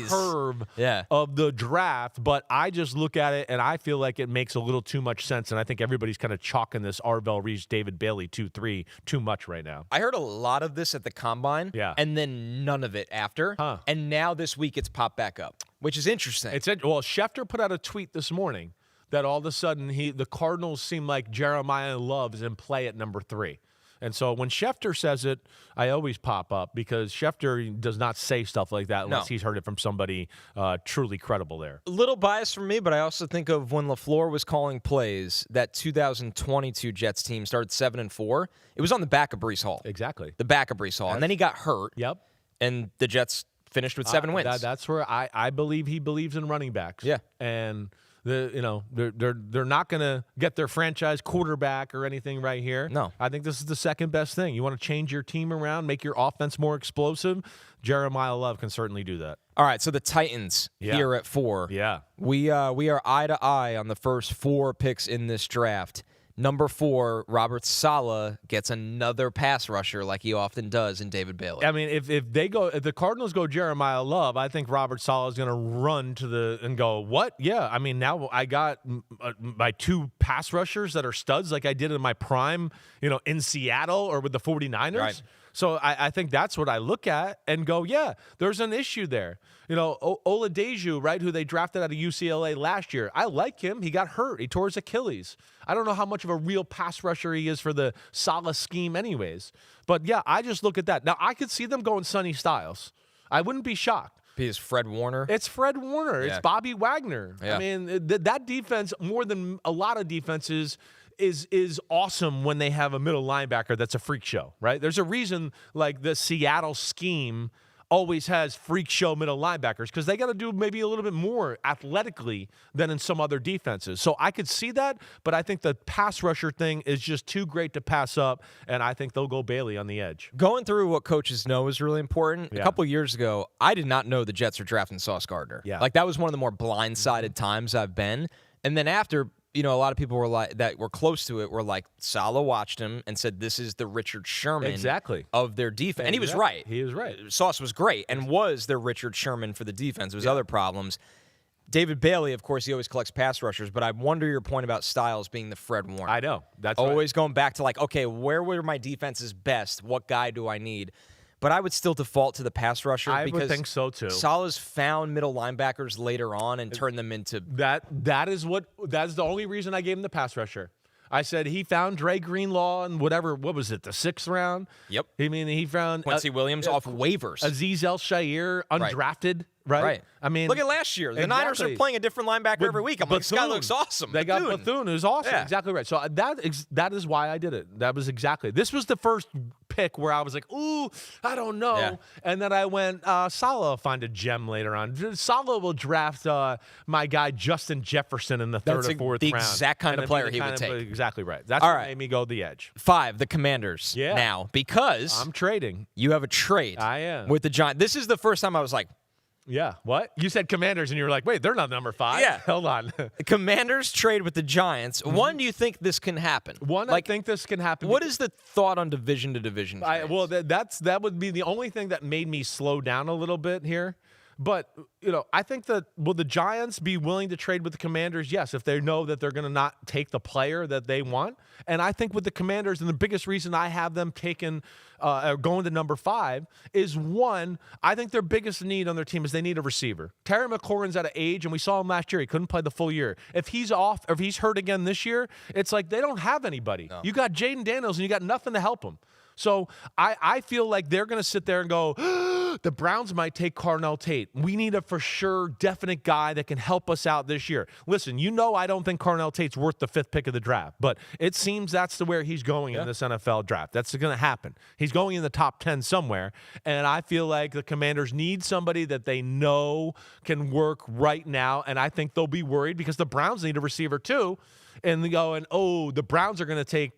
S1: curve of the draft. But I just look at it and I feel like it makes a little too much sense, and I think everybody's kind of chalking this Arvell Reese, David Bailey 2-3 too much right now.
S2: I heard a lot of this at the combine, and then none of it after, and now this week it's popped back up, which is interesting.
S1: Well, Schefter put out a tweet this morning that all of a sudden the Cardinals seem like Jeremiah Love is in play at number 3. And so when Schefter says it, I always pop up because Schefter does not say stuff like that unless he's heard it from somebody truly credible there.
S2: A little bias from me, but I also think of when LaFleur was calling plays, that 2022 Jets team started 7-4. It was on the back of Breece Hall.
S1: Exactly.
S2: The back of Breece Hall. And then he got hurt.
S1: Yep.
S2: And the Jets finished with 7 wins.
S1: That's where I believe he believes in running backs.
S2: Yeah.
S1: And they're not going to get their franchise quarterback or anything right here.
S2: No.
S1: I think this is the second best thing. You want to change your team around, make your offense more explosive. Jeremiah Love can certainly do that.
S2: All right, so the Titans here at 4.
S1: Yeah.
S2: We are eye to eye on the first 4 picks in this draft. Number 4, Robert Saleh gets another pass rusher like he often does in David Bailey.
S1: I mean, if the Cardinals go Jeremiah Love, I think Robert Saleh is going to run and go, what? Yeah, I mean, now I got my 2 pass rushers that are studs like I did in my prime, in Seattle or with the 49ers.
S2: Right.
S1: So I think that's what I look at and go, yeah, there's an issue there. Oladeju, right, who they drafted out of UCLA last year. I like him. He got hurt. He tore his Achilles. I don't know how much of a real pass rusher he is for the Saleh scheme anyways. But, yeah, I just look at that. Now, I could see them going Sonny Styles. I wouldn't be shocked.
S2: Is Fred Warner?
S1: It's Fred Warner. Yeah. It's Bobby Wagner.
S2: Yeah.
S1: I mean, that defense, more than a lot of defenses, is awesome when they have a middle linebacker that's a freak show, right? There's a reason the Seattle scheme always has freak show middle linebackers because they got to do maybe a little bit more athletically than in some other defenses. So I could see that, but I think the pass rusher thing is just too great to pass up, and I think they'll go Bailey on the edge.
S2: Going through what coaches know is really important. Yeah. A couple years ago, I did not know the Jets were drafting Sauce Gardner.
S1: Yeah.
S2: That was one of the more blindsided times I've been. And then after, a lot of people were that were close to it were like, Saleh watched him and said, this is the Richard Sherman of their defense. And he was right.
S1: He was right.
S2: Sauce was great and was their Richard Sherman for the defense. There was other problems. David Bailey, of course, he always collects pass rushers, but I wonder your point about Styles being the Fred Warner.
S1: I know. That's
S2: always going back to okay, where were my defenses best? What guy do I need? But I would still default to the pass rusher because
S1: I would think so too.
S2: Saleh's found middle linebackers later on and turned them into
S1: that's the only reason I gave him the pass rusher. I said he found Dre Greenlaw in what was it, the 6th round?
S2: Yep.
S1: I mean, he found
S2: Quincy Williams off waivers.
S1: Azeez El-Shaair, undrafted, right?
S2: I mean, look at last year. The Niners are playing a different linebacker every week. I'm like, this guy looks awesome.
S1: They got Bethune, who's awesome. Yeah. Exactly right. So that is why I did it. That was exactly. This was the first pick pick where I was like, ooh, I don't know.
S2: Yeah.
S1: And then I went, Salah will find a gem later on. Salah will draft my guy Justin Jefferson in the third or fourth
S2: the
S1: round.
S2: exact kind of player he would take.
S1: Exactly right. That's
S2: All
S1: what
S2: right.
S1: made me go the edge.
S2: 5, the Commanders.
S1: Yeah.
S2: Now, because
S1: I'm trading.
S2: you have a trade.
S1: I am.
S2: With the Giants. This is the first time I was like,
S1: Yeah. What? You said Commanders, and you were like, wait, they're not number 5.
S2: Yeah.
S1: Hold on.
S2: Commanders trade with the Giants. One, do you think this can happen?
S1: I think this can happen.
S2: What is the thought on division to division trades?
S1: Well, that would be the only thing that made me slow down a little bit here. But, I think that will the Giants be willing to trade with the Commanders? Yes, if they know that they're going to not take the player that they want. And I think with the Commanders, and the biggest reason I have them taken going to number 5 is, one, I think their biggest need on their team is they need a receiver. Terry McLaurin's at an age, and we saw him last year. He couldn't play the full year. If he's off, or if he's hurt again this year, it's like they don't have anybody. No. You got Jaden Daniels, and you got nothing to help him. So I feel like they're going to sit there and go, the Browns might take Carnell Tate. We need a for sure definite guy that can help us out this year. Listen, I don't think Carnell Tate's worth the 5th pick of the draft, but it seems that's where he's going in this NFL draft. That's going to happen. He's going in the top 10 somewhere, and I feel like the Commanders need somebody that they know can work right now, and I think they'll be worried because the Browns need a receiver too, and they go, the Browns are going to take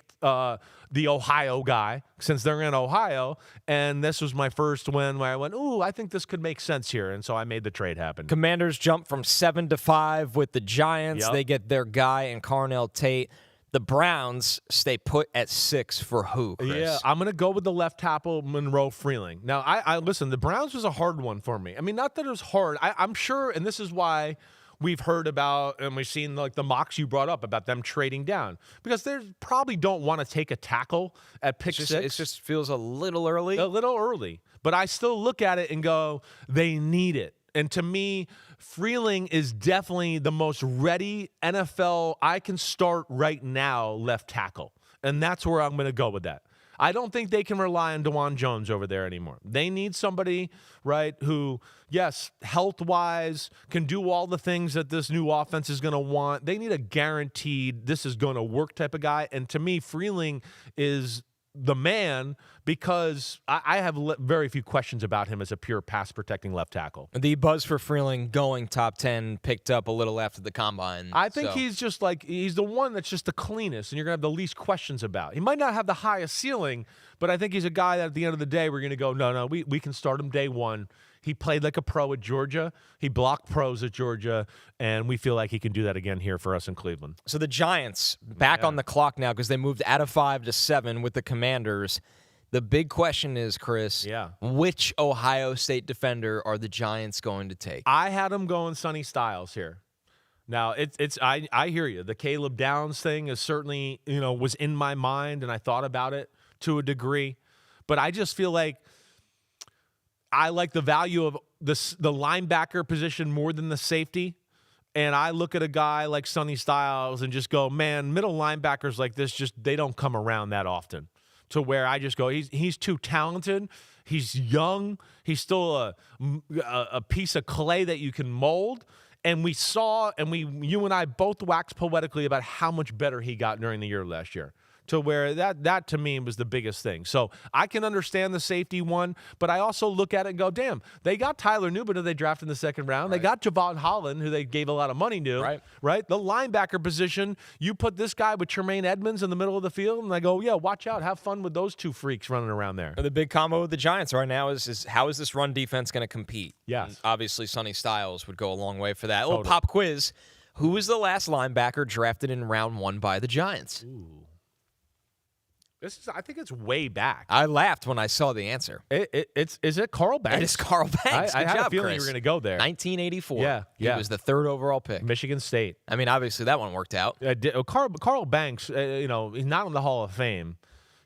S1: the Ohio guy, since they're in Ohio, and this was my first win where I went, I think this could make sense here, and so I made the trade happen.
S2: Commanders jump from 7 to 5 with the Giants. They get their guy in Carnell Tate. The Browns stay put at 6 for who, Chris?
S1: Yeah, I'm going to go with the left tackle, Monroe Freeling. Now, I listen, the Browns was a hard one for me. I mean, not that it was hard. I'm sure, and this is why we've heard about and we've seen like the mocks you brought up about them trading down because they probably don't want to take a tackle at pick 6.
S2: It just feels a little early.
S1: A little early. But I still look at it and go, they need it. And to me, Freeling is definitely the most ready NFL I can start right now left tackle. And that's where I'm going to go with that. I don't think they can rely on DeJuan Jones over there anymore. They need somebody, right, who, yes, health-wise, can do all the things that this new offense is going to want. They need a guaranteed, this is going to work type of guy. And to me, Freeling is the man because I have very few questions about him as a pure pass-protecting left tackle.
S2: The buzz for Freeling going top 10 picked up a little after the combine.
S1: I think he's just like, he's the one that's just the cleanest and you're going to have the least questions about. He might not have the highest ceiling, but I think he's a guy that at the end of the day, we're going to go, no, we can start him day one. He played like a pro at Georgia. He blocked pros at Georgia, and we feel like he can do that again here for us in Cleveland.
S2: So the Giants back on the clock now because they moved out of 5 to 7 with the Commanders. The big question is, Chris, which Ohio State defender are the Giants going to take?
S1: I had him going Sonny Styles here. Now, I hear you. The Caleb Downs thing is certainly, was in my mind, and I thought about it to a degree. But I just feel like I like the value of the linebacker position more than the safety. And I look at a guy like Sonny Styles and just go, man, middle linebackers like this, they don't come around that often. To where I just go, he's too talented. He's young. He's still a piece of clay that you can mold. And we saw, you and I both waxed poetically about how much better he got during the year last year. To where that to me was the biggest thing. So I can understand the safety one, but I also look at it and go, damn, they got Tyler Newman who they drafted in the second round. Right. They got Javon Holland, who they gave a lot of money to. Right? The linebacker position, you put this guy with Tremaine Edmonds in the middle of the field, and I go, yeah, watch out. Have fun with those two freaks running around there.
S2: The big combo with the Giants right now is how is this run defense going to compete?
S1: Yes.
S2: And obviously, Sonny Styles would go a long way for that. Totally. Little pop quiz. Who was the last linebacker drafted in round 1 by the Giants?
S1: Ooh. I think it's way back.
S2: I laughed when I saw the answer.
S1: Is it Carl Banks?
S2: It is Carl Banks.
S1: I had a feeling
S2: Chris.
S1: you were going to go there.
S2: 1984.
S1: Yeah.
S2: He was the 3rd overall pick.
S1: Michigan State.
S2: I mean, obviously that one worked out.
S1: Carl Banks, he's not in the Hall of Fame.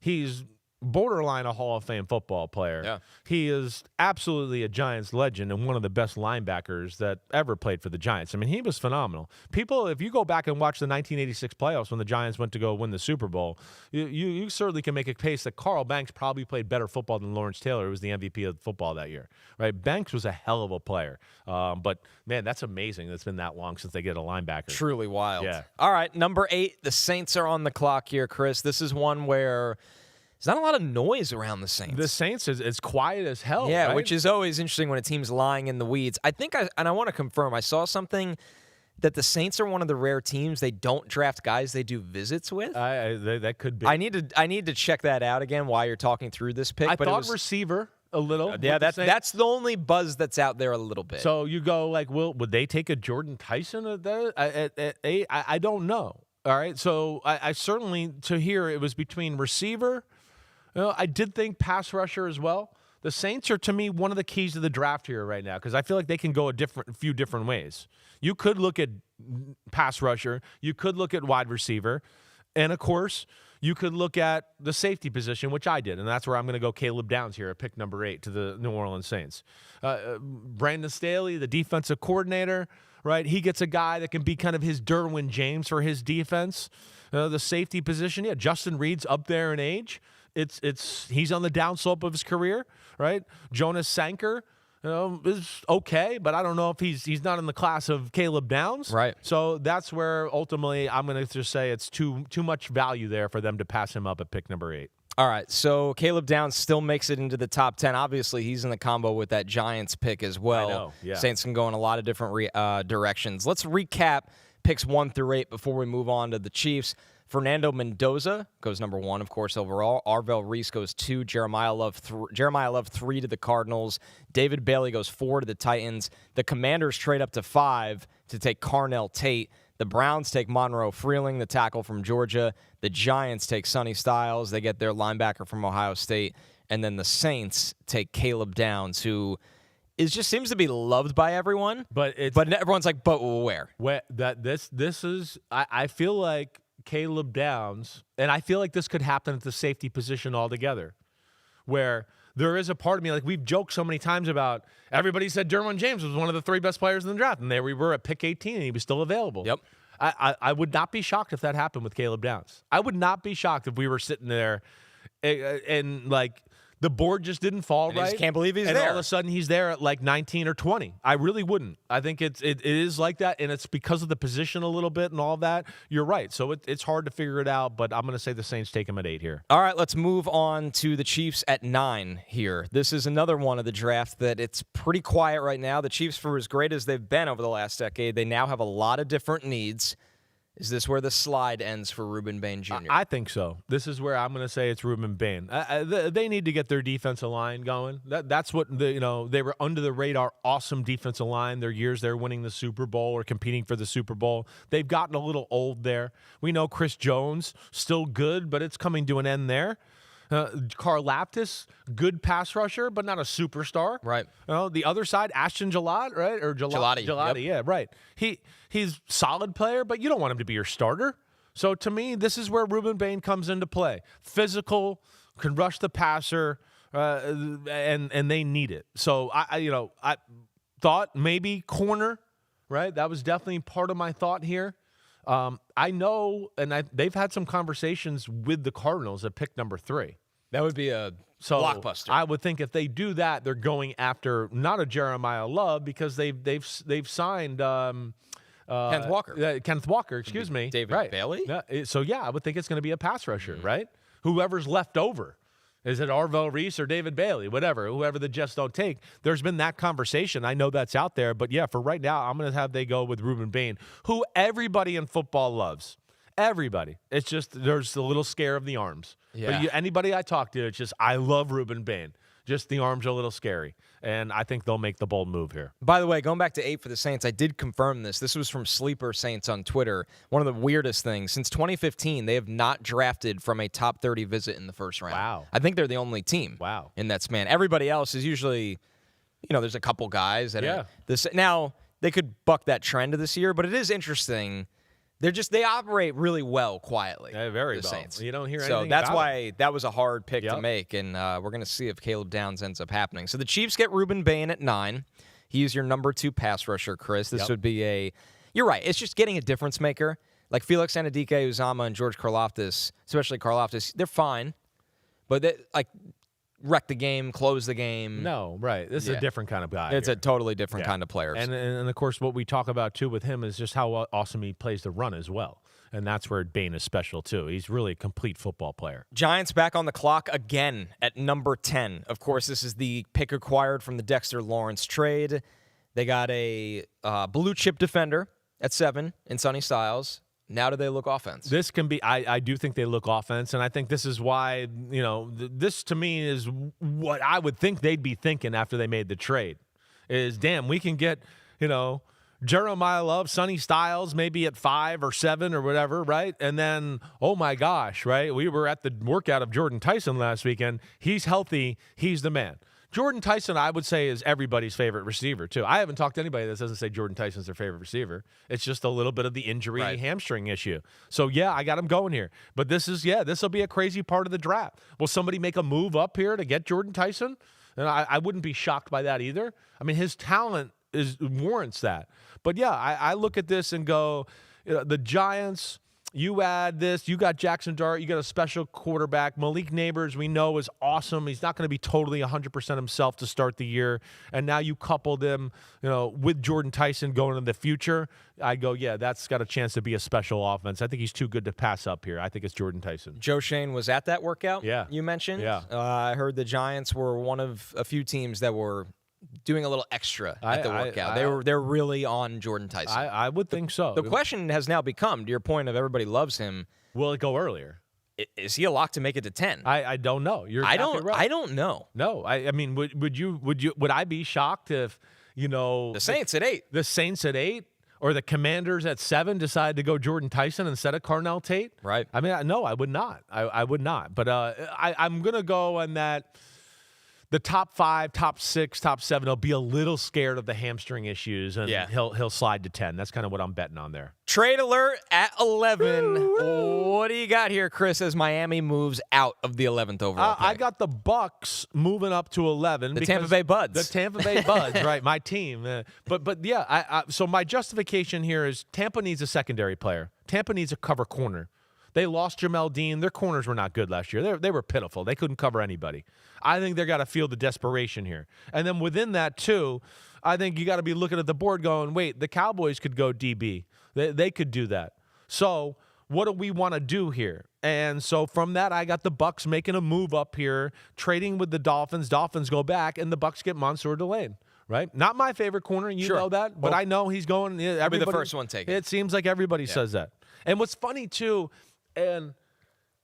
S1: He's borderline a Hall of Fame football player.
S2: Yeah.
S1: He is absolutely a Giants legend and one of the best linebackers that ever played for the Giants. I mean, he was phenomenal. People, if you go back and watch the 1986 playoffs when the Giants went to go win the Super Bowl, you certainly can make a case that Carl Banks probably played better football than Lawrence Taylor, who was the MVP of football that year. Right? Banks was a hell of a player. But, man, that's amazing. It's been that long since they get a linebacker.
S2: Truly wild.
S1: Yeah.
S2: All right, number 8, the Saints are on the clock here, Chris. This is one where there's not a lot of noise around the Saints.
S1: The Saints is quiet as hell.
S2: Yeah,
S1: right?
S2: which is always interesting when a team's lying in the weeds. I think, I want to confirm, I saw something that the Saints are one of the rare teams they don't draft guys they do visits with.
S1: That could be.
S2: I need to check that out again while you're talking through this pick.
S1: I
S2: but
S1: thought receiver a little.
S2: Yeah, that's the only buzz that's out there a little bit.
S1: So you go like, would they take a Jordan Tyson at 8? I don't know. All right, so I certainly, to hear it was between receiver. I did think pass rusher as well. The Saints are, to me, one of the keys to the draft here right now because I feel like they can go a few different ways. You could look at pass rusher. You could look at wide receiver. And, of course, you could look at the safety position, which I did. And that's where I'm going to go Caleb Downs here at pick number 8 to the New Orleans Saints. Brandon Staley, the defensive coordinator, right? He gets a guy that can be kind of his Derwin James for his defense. The safety position, Justin Reed's up there in age. He's on the downslope of his career, right? Jonas Sanker, is okay, but I don't know if he's not in the class of Caleb Downs.
S2: Right.
S1: So that's where ultimately I'm going to just say it's too much value there for them to pass him up at pick number 8.
S2: All right, so Caleb Downs still makes it into the top 10. Obviously, he's in the combo with that Giants pick as well.
S1: I know, yeah.
S2: Saints can go in a lot of different directions. Let's recap picks 1 through 8 before we move on to the Chiefs. Fernando Mendoza goes number 1, of course, overall. Arvell Reese goes 2. Jeremiah Love 3 to the Cardinals. David Bailey goes 4 to the Titans. The Commanders trade up to 5 to take Carnell Tate. The Browns take Monroe Freeling, the tackle from Georgia. The Giants take Sonny Styles. They get their linebacker from Ohio State. And then the Saints take Caleb Downs, who just seems to be loved by everyone. But everyone's like, but where?
S1: This is I feel like Caleb Downs, and I feel like this could happen at the safety position altogether, where there is a part of me, like we've joked so many times about, everybody said Derwin James was one of the 3 best players in the draft, and there we were at pick 18, and he was still available.
S2: Yep.
S1: I would not be shocked if that happened with Caleb Downs. I would not be shocked if we were sitting there and like the board just didn't fall right.
S2: I just can't believe he's
S1: and
S2: there.
S1: all of a sudden he's there at like 19 or 20. I really wouldn't. I think it is like that, and it's because of the position a little bit and all that. You're right. So it's hard to figure it out, but I'm going to say the Saints take him at 8 here.
S2: All right, let's move on to the Chiefs at 9 here. This is another one of the draft that it's pretty quiet right now. The Chiefs, for as great as they've been over the last decade, they now have a lot of different needs. Is this where the slide ends for Ruben Bain Jr.?
S1: I think so. This is where I'm going to say it's Ruben Bain. They need to get their defensive line going. That's what they were under the radar, awesome defensive line. Their years they're winning the Super Bowl or competing for the Super Bowl. They've gotten a little old there. We know Chris Jones still good, but it's coming to an end there. Karlaftis, good pass rusher, but not a superstar.
S2: Right.
S1: The other side, Ashton Gillotte, right? Or
S2: Gillotte, yep.
S1: Yeah, right. He's solid player, but you don't want him to be your starter. So to me, this is where Ruben Bain comes into play. Physical, can rush the passer, and they need it. So I thought maybe corner, right? That was definitely part of my thought here. I know, and they've had some conversations with the Cardinals at pick number 3.
S2: That would be a blockbuster.
S1: I would think if they do that, they're going after not a Jeremiah Love because they've signed
S2: Kenneth Walker.
S1: Kenneth Walker, excuse me.
S2: David Bailey?
S1: So I would think it's going to be a pass rusher, right? Whoever's left over. Is it Arvell Reese or David Bailey? Whoever the Jets don't take. There's been that conversation. I know that's out there. But, for right now, I'm going to have they go with Ruben Bain, who everybody in football loves. Everybody. It's just there's a little scare of the arms.
S2: Yeah.
S1: But anybody I talk to, it's just I love Ruben Bain. Just the arms are a little scary. And I think they'll make the bold move here.
S2: By the way, going back to 8 for the Saints, I did confirm this. This was from Sleeper Saints on Twitter. One of the weirdest things. Since 2015, they have not drafted from a top 30 visit in the first round.
S1: Wow.
S2: I think they're the only team in that span. Everybody else is usually, there's a couple guys. Now, they could buck that trend this year, but it is interesting. They operate really well quietly.
S1: Yeah, very well.
S2: Saints.
S1: You don't hear anything
S2: So that's
S1: about
S2: why
S1: it.
S2: that was a hard pick to make, and we're going to see if Caleb Downs ends up happening. So the Chiefs get Ruben Bain at 9. He is your number 2 pass rusher, Chris. This would be you're right. It's just getting a difference maker. Like Felix Anudike-Uzomah and George Karlaftis, especially Karlaftis, they're fine. But wreck the game, close the game.
S1: No, right. This is a different kind of guy.
S2: It's
S1: here.
S2: a totally different kind of player.
S1: And of course, what we talk about too with him is just how awesome he plays the run as well. And that's where Bane is special too. He's really a complete football player.
S2: Giants back on the clock again at number 10. Of course, this is the pick acquired from the Dexter Lawrence trade. They got a blue chip defender at 7 in Sonny Styles. Now do they look offense?
S1: This can be, I do think they look offense, and I think this is why, this to me is what I would think they'd be thinking after they made the trade is, damn, we can get, Jeremiah Love, Sonny Styles, maybe at 5 or 7 or whatever, right? And then, oh my gosh, right? We were at the workout of Jordan Tyson last weekend. He's healthy. He's the man. Jordan Tyson, I would say, is everybody's favorite receiver, too. I haven't talked to anybody that doesn't say Jordan Tyson's their favorite receiver. It's just a little bit of the injury hamstring issue. So, yeah, I got him going here. But this will be a crazy part of the draft. Will somebody make a move up here to get Jordan Tyson? And I wouldn't be shocked by that either. I mean, his talent warrants that. But, yeah, I look at this and go, the Giants – you add this, you got Jackson Dart, you got a special quarterback. Malik Neighbors, we know, is awesome. He's not going to be totally 100% himself to start the year. And now you coupled him, with Jordan Tyson going in the future. I go, yeah, that's got a chance to be a special offense. I think he's too good to pass up here. I think it's Jordan Tyson.
S2: Joe Shane was at that workout you mentioned.
S1: Yeah.
S2: I heard the Giants were one of a few teams that were doing a little extra at the workout. They're really on Jordan Tyson.
S1: I would think so.
S2: The question has now become, to your point of everybody loves him,
S1: will it go earlier?
S2: Is he a lock to make it to 10?
S1: I don't know.
S2: I don't know.
S1: No, I mean, would I be shocked if the
S2: Saints at 8,
S1: the Saints at 8, or the Commanders at 7 decide to go Jordan Tyson instead of Carnell Tate?
S2: Right.
S1: I mean, no, I would not. I would not. But I'm gonna go on that. The top 5, top 6, top 7, he'll be a little scared of the hamstring issues, and he'll slide to 10. That's kind of what I'm betting on there.
S2: Trade alert at 11. What do you got here, Chris, as Miami moves out of the 11th overall pick?
S1: I got the Bucs moving up to 11.
S2: The Tampa Bay Buds.
S1: The Tampa Bay Buds, right, my team. But yeah, so my justification here is Tampa needs a secondary player. Tampa needs a cover corner. They lost Jamel Dean. Their corners were not good last year. They were pitiful. They couldn't cover anybody. I think they got to feel the desperation here. And then within that, too, I think you got to be looking at the board going, wait, the Cowboys could go DB. They could do that. So what do we want to do here? And so from that, I got the Bucs making a move up here, trading with the Dolphins. Dolphins go back, and the Bucs get Mansour Delane. Right? Not my favorite corner. You know that. But I know he's going.
S2: I'll be the first one taken.
S1: It seems like everybody says that. And what's funny, too, and,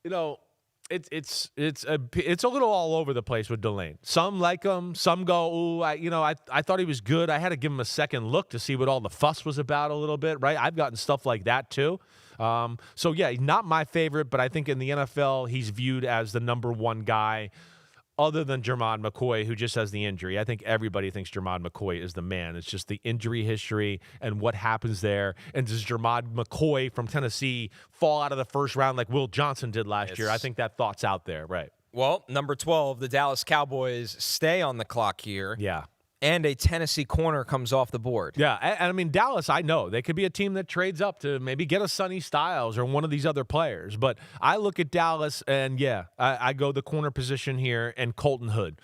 S1: it's a little all over the place with Delane. Some like him. Some go, ooh, I thought he was good. I had to give him a second look to see what all the fuss was about a little bit, right? I've gotten stuff like that, too. So, yeah, not my favorite, but I think in the NFL he's viewed as the number 1 guy other than Jermod McCoy, who just has the injury. I think everybody thinks Jermod McCoy is the man. It's just the injury history and what happens there. And does Jermod McCoy from Tennessee fall out of the first round like Will Johnson did last year? I think that thought's out there, right?
S2: Well, number 12, the Dallas Cowboys stay on the clock here.
S1: Yeah.
S2: And a Tennessee corner comes off the board.
S1: Yeah, and I mean, Dallas, I know. They could be a team that trades up to maybe get a Sonny Styles or one of these other players. But I look at Dallas, and, I go the corner position here and Colton Hood.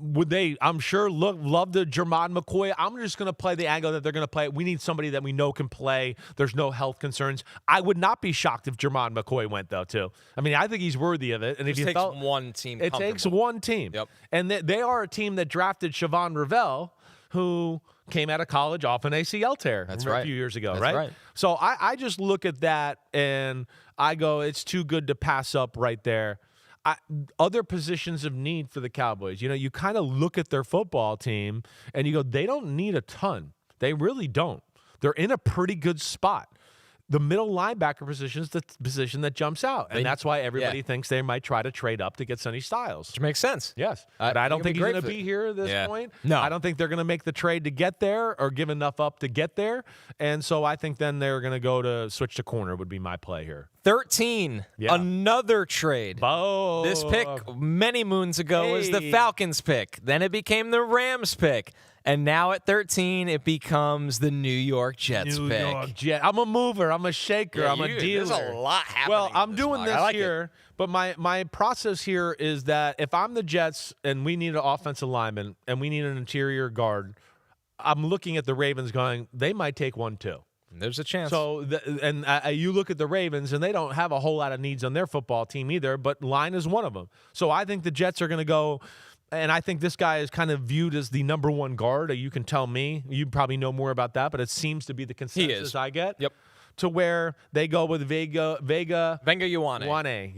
S1: Would they, I'm sure, love the Jermod McCoy? I'm just going to play the angle that they're going to play. We need somebody that we know can play. There's no health concerns. I would not be shocked if Jermod McCoy went, though, too. I mean, I think he's worthy of it. And if you
S2: takes one team.
S1: It takes one team.
S2: Yep.
S1: And they are a team that drafted Siobhan Revell, who came out of college off an ACL tear a few years ago, right? So I just look at that, and I go, it's too good to pass up right there. Other positions of need for the Cowboys. You kind of look at their football team and you go, they don't need a ton. They really don't. They're in a pretty good spot. The middle linebacker position is the position that jumps out. And that's why everybody thinks they might try to trade up to get Sonny Styles.
S2: Which makes sense.
S1: Yes. But I don't think he's going to be here at this point.
S2: No.
S1: I don't think they're going to make the trade to get there or give enough up to get there. And so I think then they're going to go to switch to corner would be my play here.
S2: 13, another trade.
S1: Oh.
S2: This pick many moons ago was the Falcons pick. Then it became the Rams pick. And now at 13, it becomes the New York Jets
S1: New
S2: pick.
S1: York Jets. I'm a mover. I'm a shaker.
S2: Yeah,
S1: I'm a dealer.
S2: There's a lot happening.
S1: Well, I'm doing
S2: mock.
S1: this
S2: I like
S1: here, but my process here is that if I'm the Jets and we need an offensive lineman and we need an interior guard, I'm looking at the Ravens going, they might take one too.
S2: There's a chance.
S1: So, you look at the Ravens, and they don't have a whole lot of needs on their football team either, but line is one of them. So I think the Jets are going to go, and I think this guy is kind of viewed as the number one guard. You can tell me. You probably know more about that, but it seems to be the consensus I get.
S2: Yep.
S1: To where they go with Venga Ioane.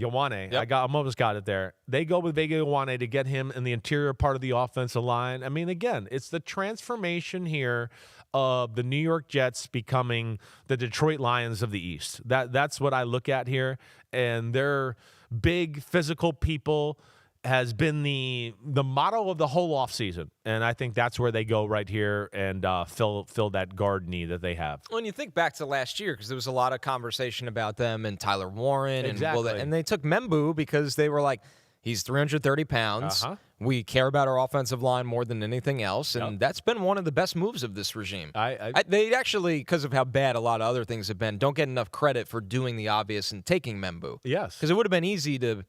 S2: Yep.
S1: I almost got it there. They go with Vega Ioane to get him in the interior part of the offensive line. I mean, again, it's the transformation here of the New York Jets becoming the Detroit Lions of the East. That's what I look at here, and they're big physical people has been the motto of the whole offseason, and I think that's where they go right here and fill that guard need that they have.
S2: When you think back to last year, because there was a lot of conversation about them and Tyler Warren,
S1: Exactly.
S2: and they took Membu because they were like, he's 330 pounds. We care about our offensive line more than anything else, and that's been one of the best moves of this regime. They actually, because of how bad a lot of other things have been, don't get enough credit for doing the obvious and taking Membu.
S1: Yes.
S2: Because it would have been easy to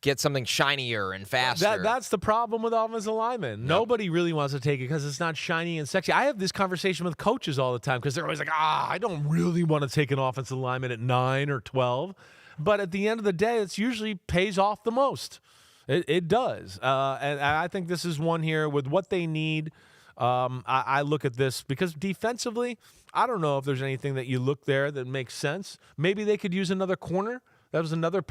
S2: get something shinier and faster.
S1: That's the problem with offensive linemen. Yep. Nobody really wants to take it because it's not shiny and sexy. I have this conversation with coaches all the time because they're always like, I don't really want to take an offensive lineman at 9 or 12. But at the end of the day, it's usually pays off the most. It does. And I think this is one here with what they need. I look at this because defensively, I don't know if there's anything that you look there that makes sense. Maybe they could use another corner. That was another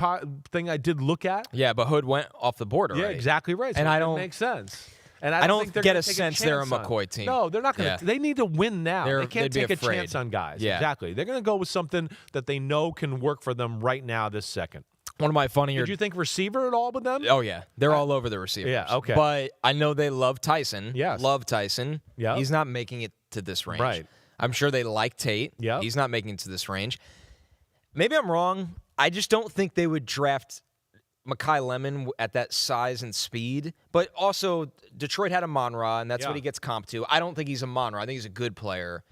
S1: thing I did look at.
S2: Yeah, but Hood went off the board already.
S1: Yeah, exactly right. So
S2: and I don't
S1: make sense. And
S2: I don't
S1: think
S2: get a sense they're a McCoy team.
S1: No, they're not going to. They need to win now. They can't take a
S2: afraid.
S1: chance on guys.
S2: Yeah.
S1: Exactly. They're going to go with something that they know can work for them right now this second.
S2: One of my funnier.
S1: Did you think receiver at all with them?
S2: Oh, yeah. They're all over the receivers.
S1: Yeah, okay.
S2: But I know they love Tyson.
S1: Yes.
S2: Love Tyson.
S1: Yeah.
S2: He's not making it to this range.
S1: Right.
S2: I'm sure they like Tate.
S1: Yeah.
S2: He's not making it to this range. Maybe I'm wrong. I just don't think they would draft Mekhi Lemon at that size and speed. But also, Detroit had a Monra, and that's what he gets comped to. I don't think he's a Monra. I think he's a good player.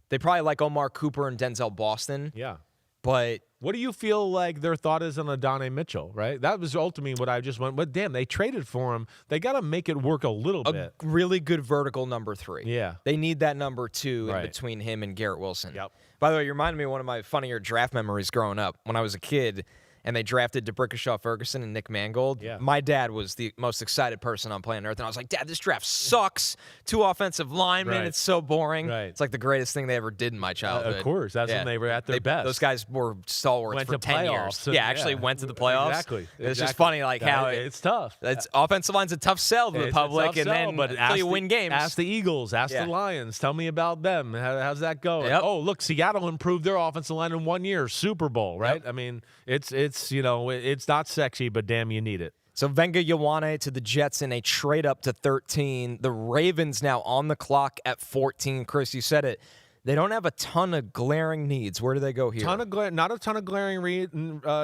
S2: They probably like Omar Cooper and Denzel Boston.
S1: Yeah.
S2: But
S1: what do you feel like their thought is on Adonai Mitchell, right? That was ultimately what I just went, but damn, they traded for him. They got to make it work a little bit.
S2: A really good vertical number 3.
S1: Yeah.
S2: They need that number 2 in between him and Garrett Wilson.
S1: Yep.
S2: By the way, you reminded me of one of my funnier draft memories growing up. When I was a kid and they drafted DeBrickashaw Ferguson and Nick Mangold, my dad was the most excited person on planet Earth. And I was like, Dad, this draft sucks. 2 offensive linemen. It's so boring.
S1: Right.
S2: It's like the greatest thing they ever did in my childhood.
S1: Of course. That's when they were at their best.
S2: Those guys were stalwarts
S1: Went
S2: for
S1: to
S2: 10
S1: playoffs
S2: years.
S1: and-
S2: Actually went to the playoffs.
S1: Exactly.
S2: It's just funny like how
S1: it's tough.
S2: It's offensive line's a tough sell to the
S1: It's a
S2: public,
S1: tough
S2: and
S1: sell,
S2: then
S1: but
S2: until you win games.
S1: Ask the Eagles, ask the Lions. Tell me about them. How's that going?
S2: Yep.
S1: Oh, look, Seattle improved their offensive line in 1 year, Super Bowl, right?
S2: Yep.
S1: I mean, it's not sexy, but damn, you need it.
S2: So Venga Ioane to the Jets in a trade up to 13. The Ravens now on the clock at 14. Chris, you said it. They don't have a ton of glaring needs. Where do they go here?
S1: Not a ton of glaring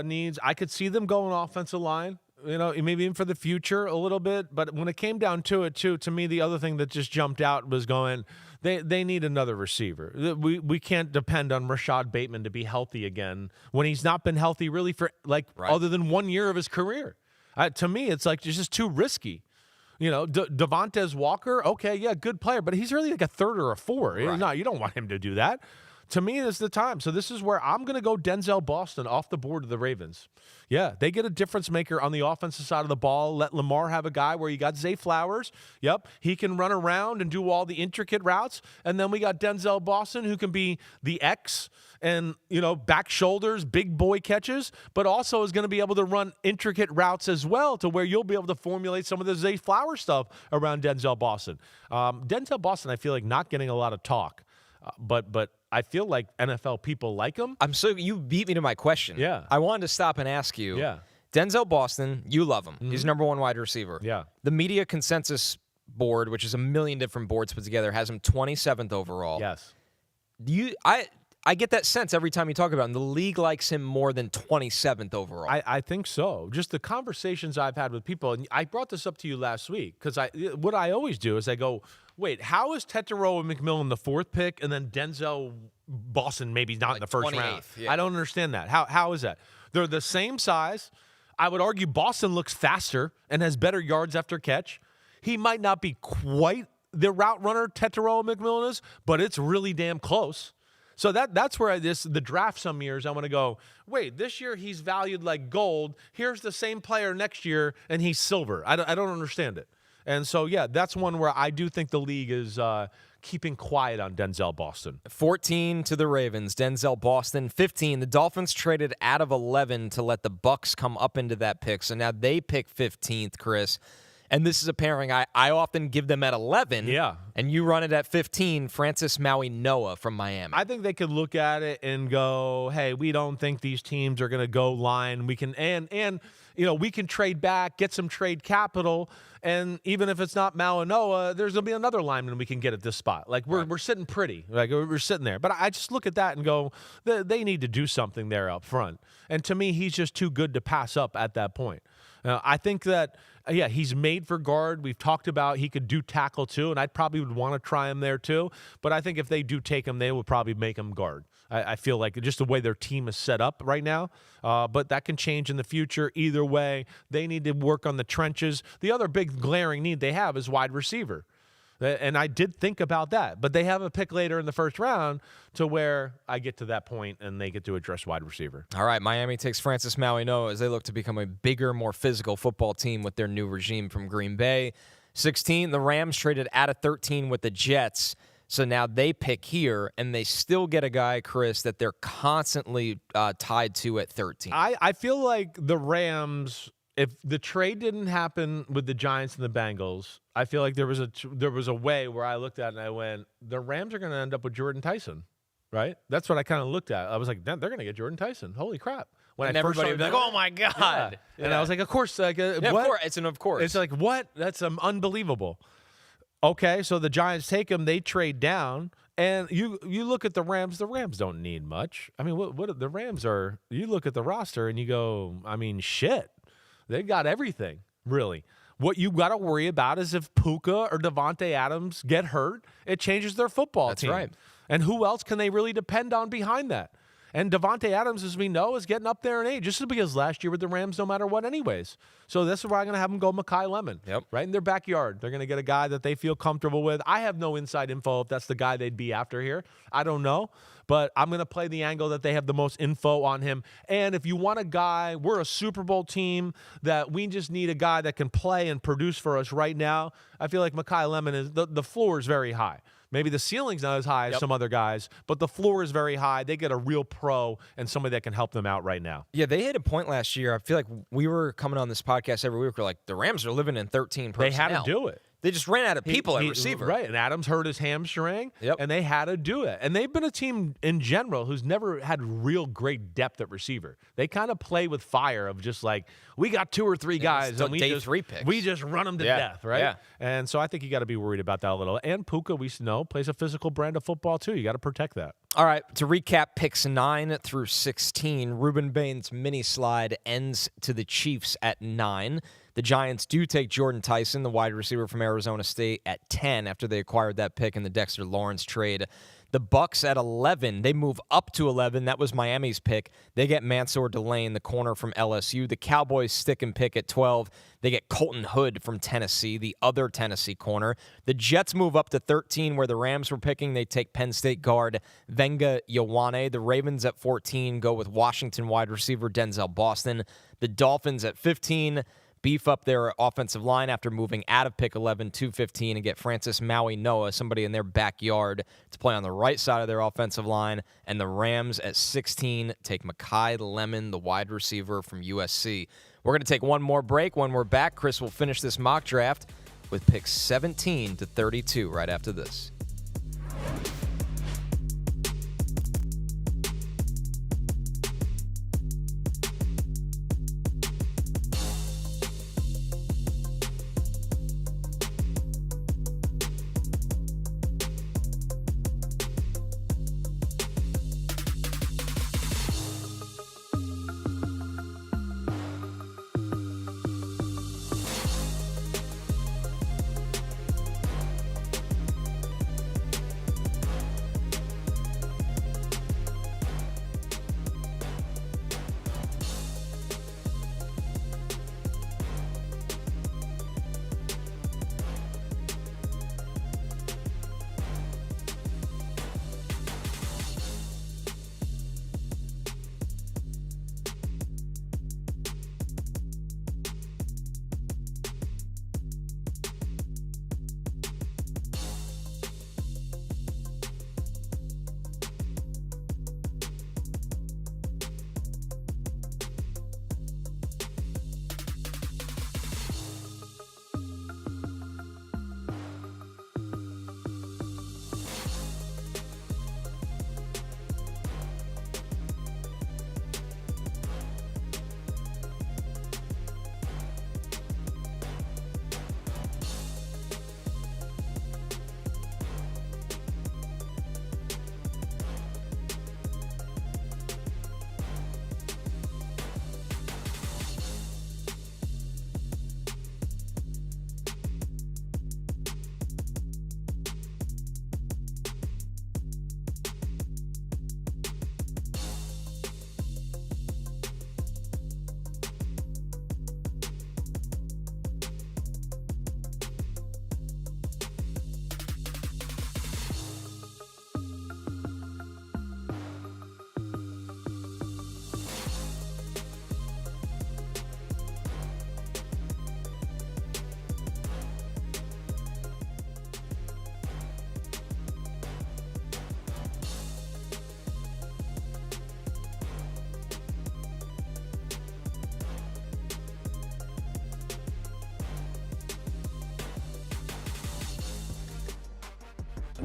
S1: needs. I could see them going offensive line. Maybe even for the future a little bit. But when it came down to it, too, to me, the other thing that just jumped out was going, they need another receiver. We can't depend on Rashad Bateman to be healthy again when he's not been healthy really for, other than 1 year of his career. To me, it's just too risky. Devontae Walker, okay, yeah, good player, but he's really like a 3rd or a 4.
S2: Right.
S1: No, you don't want him to do that. To me, this is the time. So this is where I'm going to go Denzel Boston off the board of the Ravens. Yeah, they get a difference maker on the offensive side of the ball. Let Lamar have a guy where you got Zay Flowers. Yep, he can run around and do all the intricate routes. And then we got Denzel Boston who can be the X and, back shoulders, big boy catches, but also is going to be able to run intricate routes as well to where you'll be able to formulate some of the Zay Flowers stuff around Denzel Boston. Denzel Boston, I feel like not getting a lot of talk, but I feel like NFL people like him.
S2: You beat me to my question.
S1: Yeah.
S2: I wanted to stop and ask you.
S1: Yeah.
S2: Denzel Boston, you love him. He's number 1 wide receiver.
S1: Yeah.
S2: The media consensus board, which is a million different boards put together, has him 27th overall.
S1: Yes.
S2: I get that sense every time you talk about him. The league likes him more than 27th overall.
S1: I think so. Just the conversations I've had with people, and I brought this up to you last week because what I always do is I go, wait, how is Tetairoa McMillan the 4th pick and then Denzel Boston maybe not in the first round?
S2: Yeah.
S1: I don't understand that. How is that? They're the same size. I would argue Boston looks faster and has better yards after catch. He might not be quite the route runner Tetairoa McMillan is, but it's really damn close. So that's where the draft some years I want to go, wait, this year he's valued like gold. Here's the same player next year and he's silver. I don't understand it. And so, yeah, that's one where I do think the league is keeping quiet on Denzel Boston.
S2: 14 to the Ravens, Denzel Boston. 15, the Dolphins traded out of 11 to let the Bucs come up into that pick. So now they pick 15th, Chris. And this is a pairing I often give them at 11.
S1: Yeah.
S2: And you run it at 15, Francis Maui-Noah from Miami.
S1: I think they could look at it and go, hey, we don't think these teams are going to go line. We can and we can trade back, get some trade capital, and even if it's not Maui-Noah, there's going to be another lineman we can get at this spot. Like we're sitting pretty. Like we're sitting there. But I just look at that and go, they need to do something there up front. And to me, he's just too good to pass up at that point. I think that, he's made for guard. We've talked about he could do tackle too, and I probably would want to try him there too. But I think if they do take him, they would probably make him guard. I feel like just the way their team is set up right now. But that can change in the future. Either way, they need to work on the trenches. The other big glaring need they have is wide receiver. And I did think about that. But they have a pick later in the first round to where I get to that point and they get to address wide receiver.
S2: All right, Miami takes Francis Maui-Noah as they look to become a bigger, more physical football team with their new regime from Green Bay. 16, the Rams traded out of 13 with the Jets. So now they pick here, and they still get a guy, Chris, that they're constantly tied to at 13.
S1: I feel like the Rams, if the trade didn't happen with the Giants and the Bengals, I feel like there was a way where I looked at it and I went, the Rams are going to end up with Jordan Tyson, right? That's what I kind of looked at. I was like, they're going to get Jordan Tyson. Holy crap.
S2: And everybody would be like, oh, my God.
S1: Yeah. And I was like, of course. Like, what?
S2: Of course. It's an of course.
S1: It's like, what? That's unbelievable. Okay, so the Giants take him. They trade down. And you look at the Rams. The Rams don't need much. I mean, what the Rams are, you look at the roster and you go, I mean, shit. They've got everything, really. What you got to worry about is if Puka or Devontae Adams get hurt, it changes their football team.
S2: That's right.
S1: And who else can they really depend on behind that? And Devontae Adams, as we know, is getting up there in age, just because last year with the Rams, no matter what anyways. So this is where I'm going to have them go Mekhi Lemon.
S2: Yep.
S1: Right in their backyard. They're going to get a guy that they feel comfortable with. I have no inside info if that's the guy they'd be after here. I don't know. But I'm going to play the angle that they have the most info on him. And if you want a guy, we're a Super Bowl team that we just need a guy that can play and produce for us right now. I feel like Mekhi Lemon is the floor is very high. Maybe the ceiling's not as high as some other guys, but the floor is very high. They get a real pro and somebody that can help them out right now.
S2: Yeah, they hit a point last year. I feel like we were coming on this podcast every week. We're like, the Rams are living in 13 personnel.
S1: They had to do it.
S2: They just ran out of people at receiver.
S1: Right, and Adams hurt his hamstring, and they had to do it. And they've been a team in general who's never had real great depth at receiver. They kind of play with fire of just like, we got 2 or 3 guys, and we just run them to death, right?
S2: Yeah.
S1: And so I think you got to be worried about that a little. And Puka, we know, plays a physical brand of football too. You got to protect that.
S2: All right, to recap, picks 9 through 16, Ruben Bain's mini slide ends to the Chiefs at 9. The Giants do take Jordan Tyson, the wide receiver from Arizona State, at 10 after they acquired that pick in the Dexter Lawrence trade. The Bucs at 11. They move up to 11. That was Miami's pick. They get Mansour Delane, the corner from LSU. The Cowboys stick and pick at 12. They get Colton Hood from Tennessee, the other Tennessee corner. The Jets move up to 13 where the Rams were picking. They take Penn State guard Venga Ioane. The Ravens at 14 go with Washington wide receiver Denzel Boston. The Dolphins at 15 beef up their offensive line after moving out of pick 11 to 15 and get Francis Maui-Noah, somebody in their backyard, to play on the right side of their offensive line. And the Rams at 16 take Mekhi Lemon, the wide receiver from USC. We're going to take one more break. When we're back, Chris will finish this mock draft with picks 17 to 32 right after this.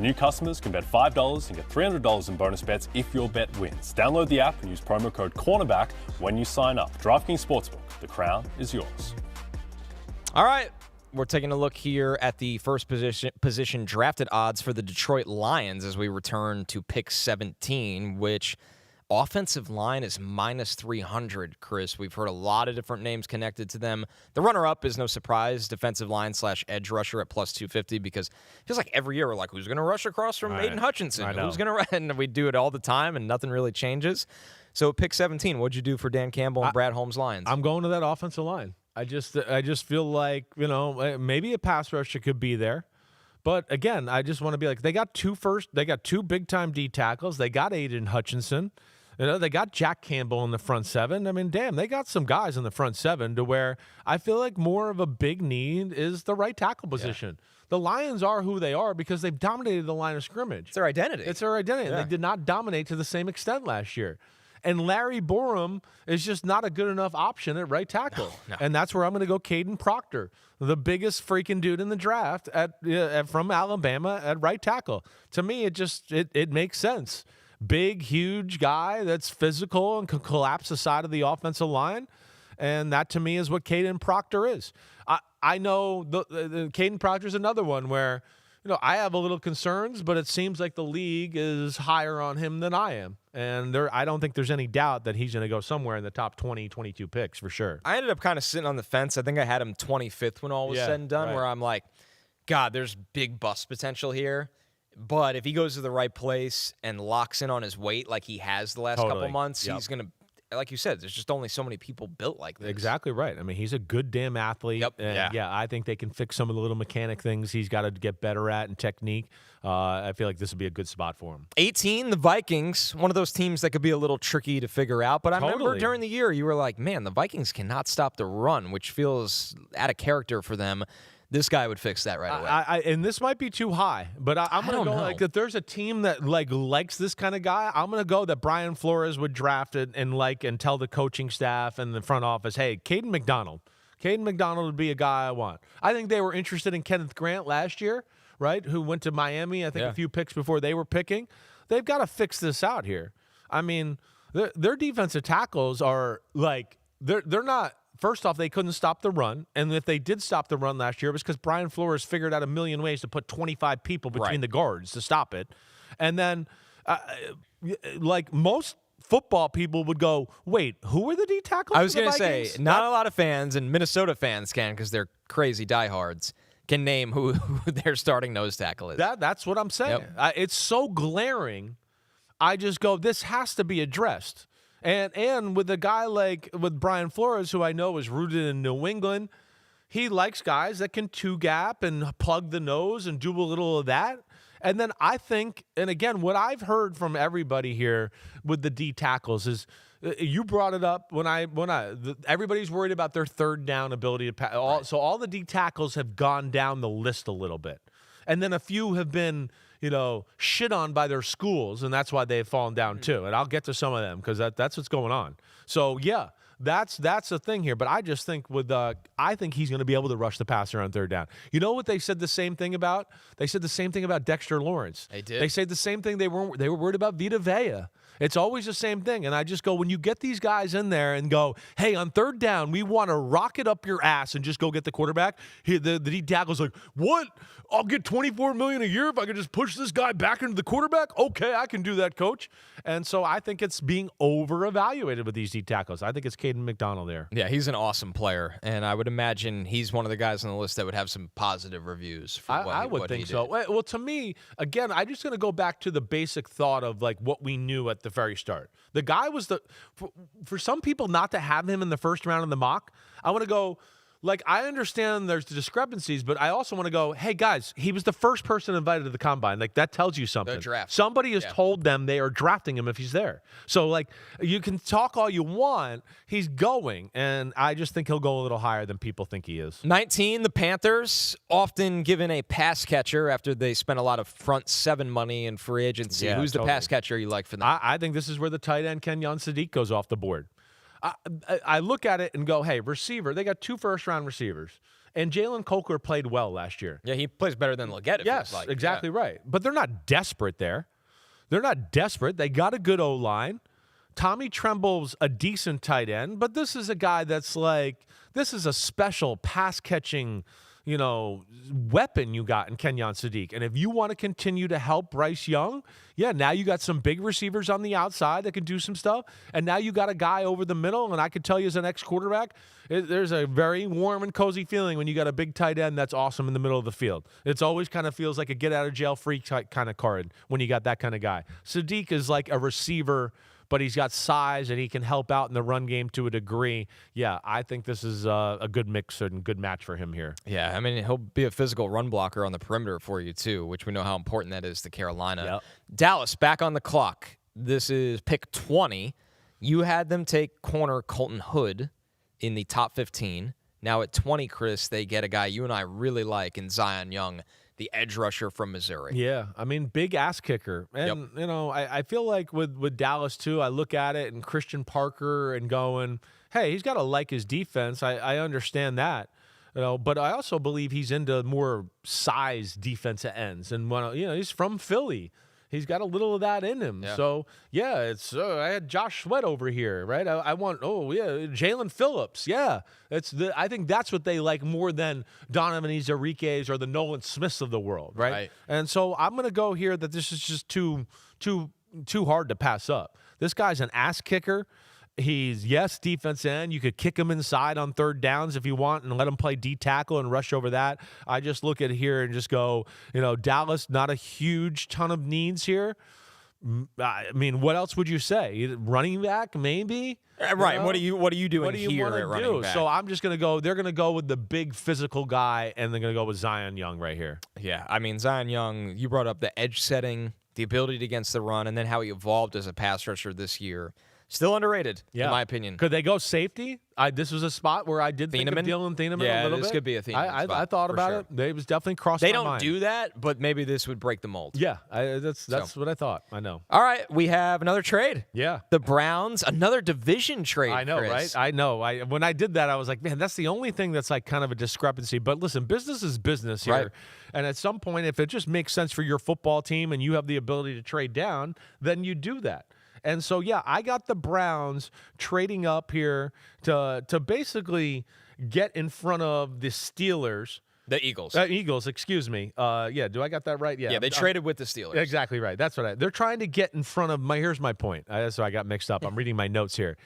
S4: New customers can bet $5 and get $300 in bonus bets if your bet wins. Download the app and use promo code cornerback when you sign up. DraftKings Sportsbook, the crown is yours.
S2: All right. We're taking a look here at the first position drafted odds for the Detroit Lions as we return to pick 17, which offensive line is minus 300, Chris. We've heard a lot of different names connected to them. The runner-up is no surprise, defensive line / edge rusher at plus 250, because it feels like every year we're like, who's going to rush across from Aiden Hutchinson? Who's going to run? And we do it all the time, and nothing really changes. So pick 17, what'd you do for Dan Campbell and Brad Holmes' Lions?
S1: I'm going to that offensive line. I just feel like, maybe a pass rusher could be there. But again, I just want to be like, they got two big-time D tackles. They got Aiden Hutchinson. They got Jack Campbell in the front seven. I mean, damn, they got some guys in the front seven to where I feel like more of a big need is the right tackle position. Yeah. The Lions are who they are because they've dominated the line of scrimmage.
S2: It's their identity.
S1: Yeah. They did not dominate to the same extent last year. And Larry Borum is just not a good enough option at right tackle. No. And that's where I'm going to go Caden Proctor, the biggest freaking dude in the draft from Alabama at right tackle. To me, it makes sense. Big, huge guy that's physical and can collapse the side of the offensive line. And that, to me, is what Caden Proctor is. I know the Caden Proctor is another one where, I have a little concerns, but it seems like the league is higher on him than I am. And I don't think there's any doubt that he's going to go somewhere in the top 20, 22 picks for sure.
S2: I ended up kind of sitting on the fence. I think I had him 25th when all was said and done, where I'm like, God, there's big bust potential here. But if he goes to the right place and locks in on his weight like he has the last couple months, he's going to, like you said, there's just only so many people built like this.
S1: Exactly right. I mean, he's a good damn athlete.
S2: Yep.
S1: And I think they can fix some of the little mechanic things he's got to get better at and technique. I feel like this would be a good spot for him.
S2: 18, the Vikings, one of those teams that could be a little tricky to figure out. But I remember during the year, you were like, man, the Vikings cannot stop the run, which feels out of character for them. This guy would fix that right away.
S1: And this might be too high, but I'm going to go like if there's a team that likes this kind of guy, I'm going to go that Brian Flores would draft it and tell the coaching staff and the front office, hey, Caden McDonald. Caden McDonald would be a guy I want. I think they were interested in Kenneth Grant last year, right, who went to Miami, I think a few picks before they were picking. They've got to fix this out here. I mean, their defensive tackles are like they're not – first off, they couldn't stop the run, and if they did stop the run last year, it was because Brian Flores figured out a million ways to put 25 people between the guards to stop it. And then, like most football people would go, wait, who are the D tackles?
S2: I was going to say, not a lot of fans, and Minnesota fans can because they're crazy diehards, can name who their starting nose tackle is.
S1: That's what I'm saying. Yep. It's so glaring. I just go, this has to be addressed. And with a guy with Brian Flores, who I know is rooted in New England, he likes guys that can two-gap and plug the nose and do a little of that. And then I think, and again, what I've heard from everybody here with the D tackles is, you brought it up everybody's worried about their third down ability to pass. So all the D tackles have gone down the list a little bit. And then a few have been shit on by their schools, and that's why they've fallen down too. And I'll get to some of them because that's what's going on. So yeah, that's the thing here. But I just think I think he's going to be able to rush the passer on third down. You know what they said the same thing about? They said the same thing about Dexter Lawrence.
S2: They did.
S1: They said the same thing. They were worried about Vita Vea. It's always the same thing. And I just go, when you get these guys in there and go, hey, on third down, we want to rocket up your ass and just go get the quarterback. The D tackle's like, what? I'll get $24 million a year if I can just push this guy back into the quarterback? Okay, I can do that, coach. And so I think it's being over-evaluated with these D tackles. I think it's Caden McDonald there.
S2: Yeah, he's an awesome player. And I would imagine he's one of the guys on the list that would have some positive reviews for
S1: I would think so. Well, to me, again, I'm just going to go back to the basic thought of like what we knew at the very start. The guy was for some people not to have him in the first round in the mock, I want to go, like, I understand there's the discrepancies, but I also want to go, hey, guys, he was the first person invited to the combine. Like, that tells you something.
S2: The draft.
S1: Somebody has told them they are drafting him if he's there. So, like, you can talk all you want. He's going, and I just think he'll go a little higher than people think he is.
S2: 19, the Panthers, often given a pass catcher after they spent a lot of front seven money in free agency. Who's the pass catcher you like for them?
S1: I think this is where the tight end Kenyon Sadiq goes off the board. I look at it and go, hey, receiver, they got 2 first-round receivers. And Jalen Coker played well last year.
S2: Yeah, he plays better than Leggett.
S1: Yes, exactly right. But they're not desperate there. They're not desperate. They got a good O-line. Tommy Tremble's a decent tight end, but this is a guy that's like, this is a special pass-catching, weapon you got in Kenyon Sadiq. And if you want to continue to help Bryce Young, now you got some big receivers on the outside that can do some stuff. And now you got a guy over the middle, and I could tell you as an ex-quarterback, there's a very warm and cozy feeling when you got a big tight end that's awesome in the middle of the field. It's always kind of feels like a get-out-of-jail-free kind of card when you got that kind of guy. Sadiq is like a receiver, but he's got size and he can help out in the run game to a degree. Yeah, I think this is a good mix and good match for him here.
S2: Yeah, I mean, he'll be a physical run blocker on the perimeter for you, too, which we know how important that is to Carolina.
S1: Yep.
S2: Dallas, back on the clock. This is pick 20. You had them take corner Colton Hood in the top 15. Now at 20, Chris, they get a guy you and I really like in Zion Young, the edge rusher from Missouri.
S1: Yeah, I mean, big ass kicker. And, I feel like with Dallas, too, I look at it and Christian Parker and going, hey, he's got to like his defense. I understand that. But I also believe he's into more size defensive ends. And, he's from Philly. He's got a little of that in him.
S2: Yeah.
S1: So, it's I had Josh Sweat over here, right? I want, Jalen Phillips. Yeah. I think that's what they like more than Donovan Izariquez or the Nolan Smiths of the world, right? And so I'm going to go here that this is just too hard to pass up. This guy's an ass kicker. He's, defense end. You could kick him inside on third downs if you want and let him play D tackle and rush over that. I just look at here and just go, Dallas, not a huge ton of needs here. I mean, what else would you say? Running back, maybe?
S2: Right. What are you doing here at running back?
S1: So I'm just going to go, they're going to go with the big physical guy, and they're going to go with Zion Young right here.
S2: Yeah, I mean, Zion Young, you brought up the edge setting, the ability against the run, and then how he evolved as a pass rusher this year. Still underrated, in my opinion.
S1: Could they go safety? This was a spot where I did think of Dylan Thieneman a little bit.
S2: Yeah, this could be a Thieneman spot.
S1: I thought about it. They was definitely crossing my mind.
S2: They don't do that, but maybe this would break the mold.
S1: Yeah, that's what I thought. I know.
S2: All right, we have another trade.
S1: Yeah.
S2: The Browns, another division trade,
S1: I know,
S2: Chris.
S1: right? I know. When I did that, I was like, man, that's the only thing that's like kind of a discrepancy. But listen, business is business here.
S2: Right.
S1: And at some point, if it just makes sense for your football team and you have the ability to trade down, then you do that. And so, I got the Browns trading up here to basically get in front of the Steelers.
S2: The Eagles.
S1: Eagles, excuse me. Do I got that right? Yeah.
S2: Yeah, they traded with the Steelers.
S1: Exactly right. That's what they're trying to get in front of here's my point. So I got mixed up. I'm reading my notes here.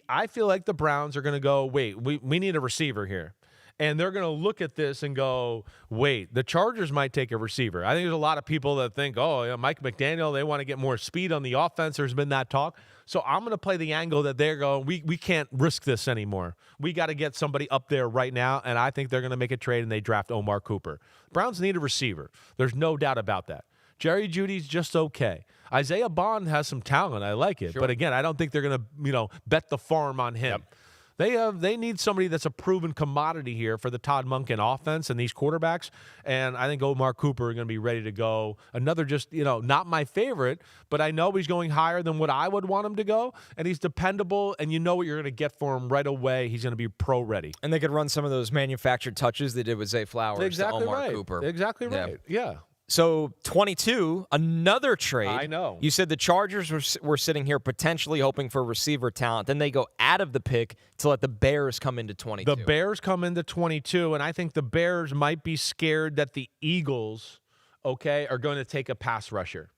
S1: I feel like the Browns are going to go, wait, we need a receiver here. And they're going to look at this and go, wait, the Chargers might take a receiver. I think there's a lot of people that think, Mike McDaniel, they want to get more speed on the offense. There's been that talk. So I'm going to play the angle that they're going, we can't risk this anymore. We got to get somebody up there right now. And I think they're going to make a trade and they draft Omar Cooper. Browns need a receiver. There's no doubt about that. Jerry Jeudy's just okay. Isaiah Bond has some talent. I like it. Sure. But again, I don't think they're going to, bet the farm on him. Yep. They need somebody that's a proven commodity here for the Todd Monken offense and these quarterbacks. And I think Omar Cooper is going to be ready to go. Another just, not my favorite, but I know he's going higher than what I would want him to go. And he's dependable, and you know what you're going to get for him right away. He's going to be pro ready.
S2: And they could run some of those manufactured touches they did with Zay Flowers to Omar Cooper.
S1: Exactly right. Yeah.
S2: So 22, another trade.
S1: I know.
S2: You said the Chargers were sitting here potentially hoping for receiver talent. Then they go out of the pick to let the Bears come into 22.
S1: The Bears come into 22, and I think the Bears might be scared that the Eagles, are going to take a pass rusher.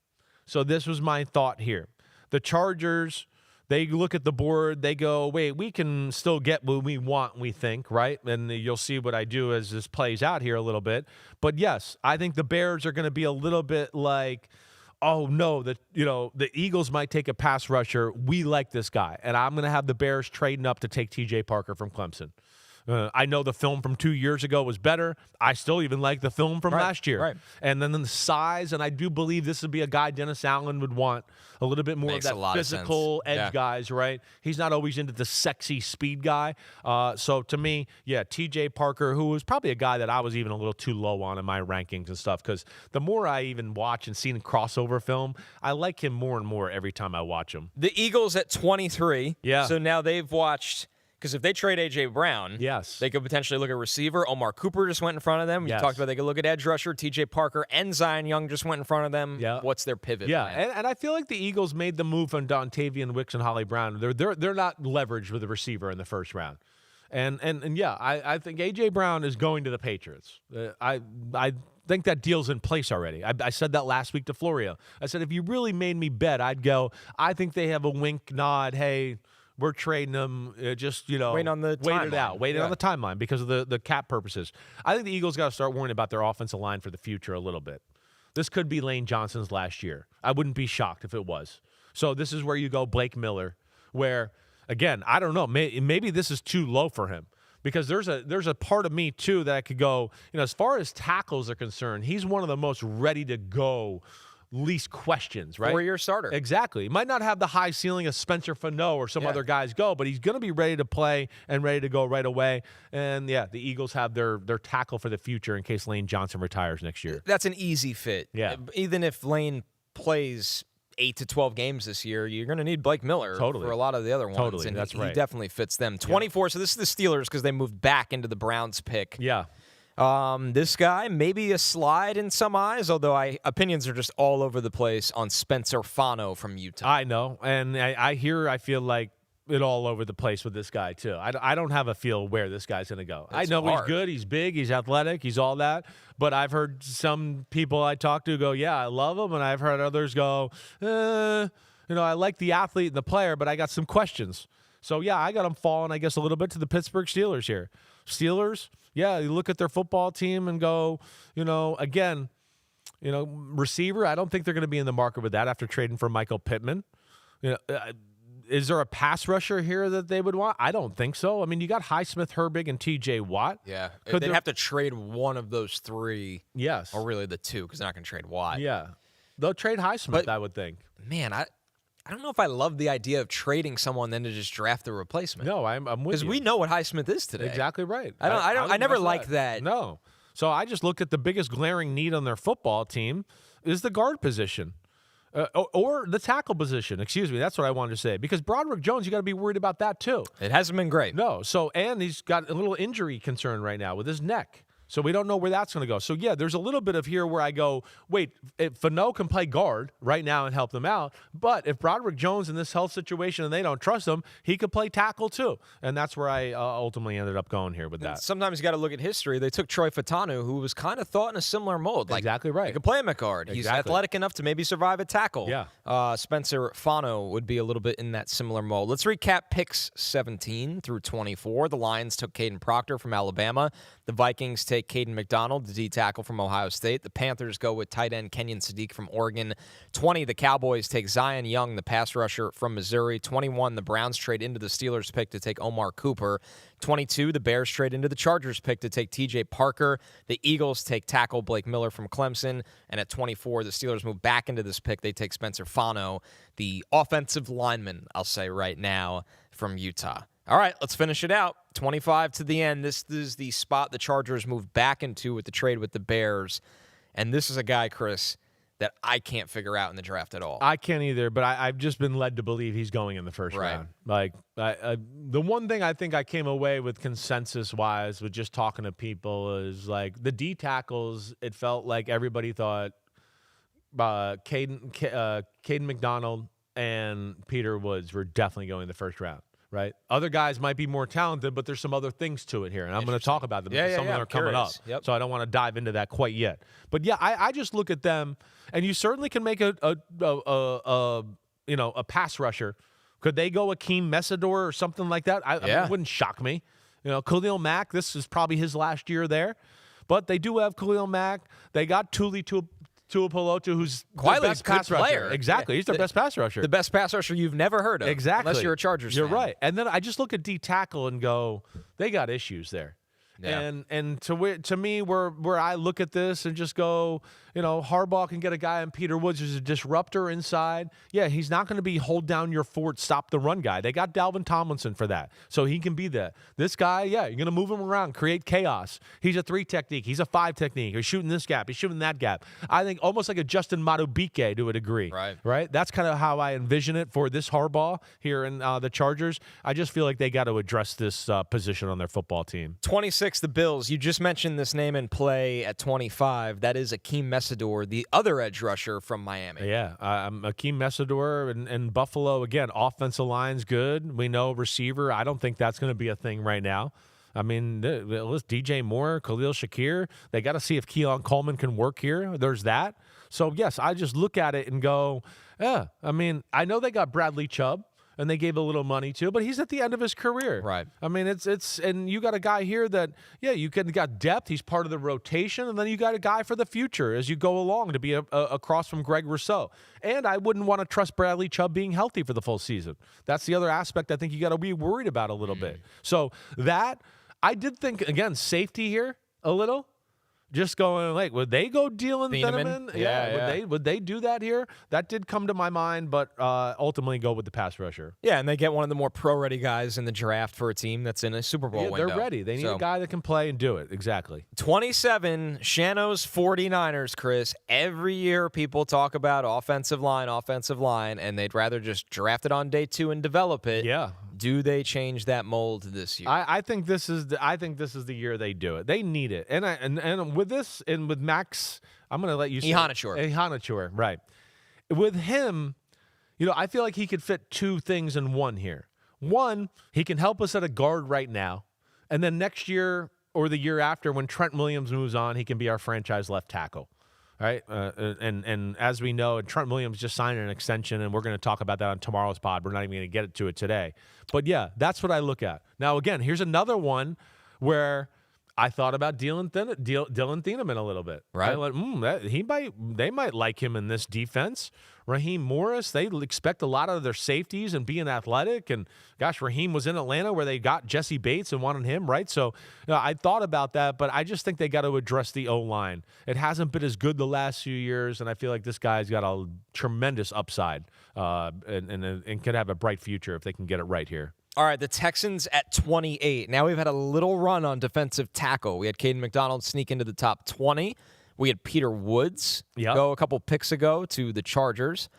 S1: So this was my thought here. The Chargers, they look at the board, they go, wait, we can still get what we want, we think, right? And you'll see what I do as this plays out here a little bit. But yes, I think the Bears are going to be a little bit like, oh no, the Eagles might take a pass rusher. We like this guy. And I'm going to have the Bears trading up to take TJ Parker from Clemson. I know the film from 2 years ago was better. I still even like the film from last year. Right. And then the size, and I do believe this would be a guy Dennis Allen would want a little bit more of that physical edge guys, right? He's not always into the sexy speed guy. So to me, TJ Parker, who was probably a guy that I was even a little too low on in my rankings and stuff, because the more I even watch and see in crossover film, I like him more and more every time I watch him.
S2: The Eagles at 23.
S1: Yeah.
S2: So now they've watched... Because if they trade A.J. Brown,
S1: Yes.
S2: they could potentially look at receiver. Omar Cooper just went in front of them. You
S1: Yes.
S2: talked about they could look at edge rusher. T.J. Parker and Zion Young just went in front of them.
S1: Yeah.
S2: What's their pivot?
S1: Yeah,
S2: plan?
S1: and I feel like the Eagles made the move on Dontavian Wicks and Holly Brown. They're not leveraged with a receiver in the first round. And yeah, I think A.J. Brown is going to the Patriots. I think that deal's in place already. I said that last week to Florio. I said, if you really made me bet, I'd go, I think they have a wink, nod, hey, we're trading them, just,
S2: Waiting on the
S1: wait it
S2: timeline.
S1: out, waiting on the timeline because of the cap purposes. I think the Eagles got to start worrying about their offensive line for the future a little bit. This could be Lane Johnson's last year. I wouldn't be shocked if it was. So this is where you go Blake Miller, where, again, I don't know, maybe this is too low for him. Because there's a part of me, too, that I could go, as far as tackles are concerned, he's one of the most ready to go, least questions, right?
S2: 4-year starter.
S1: Exactly. He might not have the high ceiling of Spencer Fano or some other guys go, but he's going to be ready to play and ready to go right away. And, yeah, the Eagles have their tackle for the future in case Lane Johnson retires next year.
S2: That's an easy fit.
S1: Yeah.
S2: Even if Lane plays 8 to 12 games this year, you're going to need Blake Miller for a lot of the other ones.
S1: Totally,
S2: And
S1: that's right.
S2: He definitely fits them. 24, so this is the Steelers because they moved back into the Browns pick.
S1: Yeah.
S2: This guy, maybe a slide in some eyes, although opinions are just all over the place on Spencer Fano from Utah.
S1: I know, and I feel like it all over the place with this guy, too. I don't have a feel where this guy's going to go.
S2: It's
S1: I know
S2: hard.
S1: he's good, he's big, he's athletic, he's all that, but I've heard some people I talk to go, yeah, I love him, and I've heard others go, I like the athlete and the player, but I got some questions. So, yeah, I got him falling, I guess, a little bit to the Pittsburgh Steelers here. Steelers, yeah, you look at their football team and go, again, receiver, I don't think they're going to be in the market with that after trading for Michael Pittman. Is there a pass rusher here that they would want? I don't think so. I mean, you got Highsmith, Herbig, and T.J. Watt.
S2: Yeah.
S1: Could
S2: They'd
S1: there-
S2: have to trade one of those three.
S1: Yes.
S2: Or really the two because they're not going to trade Watt.
S1: Yeah. They'll trade Highsmith,
S2: But-
S1: I would think.
S2: Man, I don't know if I love the idea of trading someone then to just draft a replacement.
S1: No, I'm with
S2: Because
S1: you.
S2: we know what Highsmith is today.
S1: Exactly right.
S2: I never
S1: mess with
S2: liked that.
S1: No. So I just looked at the biggest glaring need on their football team is the guard position. Or the tackle position. Excuse me. That's what I wanted to say. Because Broderick Jones, you got to be worried about that too.
S2: It hasn't been great.
S1: No. So, and he's got a little injury concern right now with his neck. So we don't know where that's going to go. So, yeah, there's a little bit of here where I go, wait, if Fano can play guard right now and help them out, but if Broderick Jones in this health situation and they don't trust him, he could play tackle too. And that's where I ultimately ended up going here with that.
S2: Sometimes you got to look at history. They took Troy Fatanu, who was kind of thought in a similar mold. Like,
S1: Exactly right.
S2: He could play him at guard. He's
S1: Exactly.
S2: athletic enough to maybe survive a tackle.
S1: Yeah.
S2: Spencer Fano would be a little bit in that similar mold. Let's recap picks 17 through 24. The Lions took Caden Proctor from Alabama. The Vikings take Caden McDonald, the D tackle from Ohio State. The Panthers go with tight end Kenyon Sadiq from Oregon. 20, the Cowboys take Zion Young, the pass rusher from Missouri. 21, the Browns trade into the Steelers pick to take Omar Cooper. 22, the Bears trade into the Chargers pick to take T.J. Parker. The Eagles take tackle Blake Miller from Clemson. And at 24, the Steelers move back into this pick. They take Spencer Fano, the offensive lineman, I'll say right now, from Utah. All right, let's finish it out. 25 to the end. This is the spot the Chargers moved back into with the trade with the Bears. And this is a guy, Chris, that I can't figure out in the draft at all.
S1: I can't either, but I've just been led to believe he's going in the first
S2: Right.
S1: round. Like, the one thing I think I came away with consensus-wise with just talking to people is, like, the D tackles, it felt like everybody thought Caden McDonald and Peter Woods were definitely going in the first round. Right. Other guys might be more talented, but there's some other things to it here, and I'm going to talk about them.
S2: Yeah,
S1: because some of them
S2: I'm
S1: are coming up.
S2: curious. Yep.
S1: So I don't want to dive into that quite yet. But yeah, I just look at them, and you certainly can make a pass rusher. Could they go Akeem Messidor or something like that? I mean, it wouldn't shock me. Khalil Mack. This is probably his last year there, but they do have Khalil Mack. They got Tuli Tuipulotu, who's
S2: Quietly's
S1: the best
S2: a good
S1: pass rusher.
S2: player.
S1: Exactly. He's their best pass rusher.
S2: The best pass rusher you've never heard of.
S1: Exactly.
S2: Unless you're a Chargers
S1: You're
S2: fan.
S1: right. And then I just look at D tackle and go, they got issues there.
S2: Yeah.
S1: And to me, where I look at this and just go, Harbaugh can get a guy in Peter Woods who's a disruptor inside. Yeah, he's not going to be hold down your fort, stop the run guy. They got Dalvin Tomlinson for that, so he can be that. This guy, yeah, you're going to move him around, create chaos. He's a 3 technique. He's a 5 technique. He's shooting this gap. He's shooting that gap. I think almost like a Justin Madubuike to a degree. Right. That's kind of how I envision it for this Harbaugh here in the Chargers. I just feel like they got to address this position on their football team.
S2: 26, the Bills. You just mentioned this name in play at 25. That is Akeem Messidor, the other edge rusher from Miami.
S1: Yeah, Akeem Messidor and Buffalo, again, offensive line's good. We know receiver. I don't think that's going to be a thing right now. I mean, DJ Moore, Khalil Shakir, they got to see if Keon Coleman can work here. There's that. So, yes, I just look at it and go, yeah, I mean, I know they got Bradley Chubb. And they gave a little money to, but he's at the end of his career.
S2: Right.
S1: I mean, it's and you got a guy here that, yeah, you got depth. He's part of the rotation, and then you got a guy for the future as you go along to be across from Greg Rousseau. And I wouldn't want to trust Bradley Chubb being healthy for the full season. That's the other aspect I think you got to be worried about a little bit. So that, I did think, again, safety here a little. Just going, like, would they go dealing Thieneman?
S2: Yeah.
S1: Would they do that here? That did come to my mind, but ultimately go with the pass rusher.
S2: Yeah, and they get one of the more pro-ready guys in the draft for a team that's in a Super Bowl window.
S1: They're ready. They need a guy that can play and do it. Exactly.
S2: 27, Shano's 49ers, Chris. Every year people talk about offensive line, and they'd rather just draft it on day 2 and develop it.
S1: Yeah.
S2: Do they change that mold this year?
S1: I think this is the year they do it. They need it. And with this and with Max, I'm going to let you say Ihanachor, right. With him, I feel like he could fit 2 things in one here. One, he can help us at a guard right now. And then next year or the year after when Trent Williams moves on, he can be our franchise left tackle. Right, and as we know, Trent Williams just signed an extension, and we're going to talk about that on tomorrow's pod. We're not even going to get to it today. But, yeah, that's what I look at. Now, again, here's another one where I thought about Dylan Thieneman a little bit.
S2: Right.
S1: I went, they might like him in this defense. Raheem Morris, they expect a lot of their safeties and being athletic. And, gosh, Raheem was in Atlanta where they got Jesse Bates and wanted him, right? So I thought about that, but I just think they got to address the O-line. It hasn't been as good the last few years, and I feel like this guy's got a tremendous upside and could have a bright future if they can get it right here.
S2: All right, the Texans at 28. Now we've had a little run on defensive tackle. We had Caden McDonald sneak into the top 20. We had Peter Woods go a couple picks ago to the Chargers.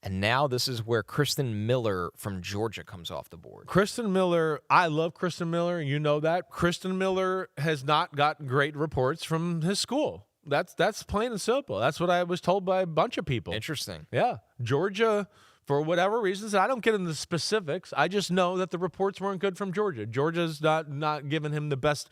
S2: And now this is where Kristen Miller from Georgia comes off the board.
S1: Kristen Miller, I love Kristen Miller. You know that. Kristen Miller has not gotten great reports from his school. That's plain and simple. That's what I was told by a bunch of people.
S2: Interesting.
S1: Yeah. Georgia, for whatever reasons, I don't get into the specifics. I just know that the reports weren't good from Georgia. Georgia's not giving him the best,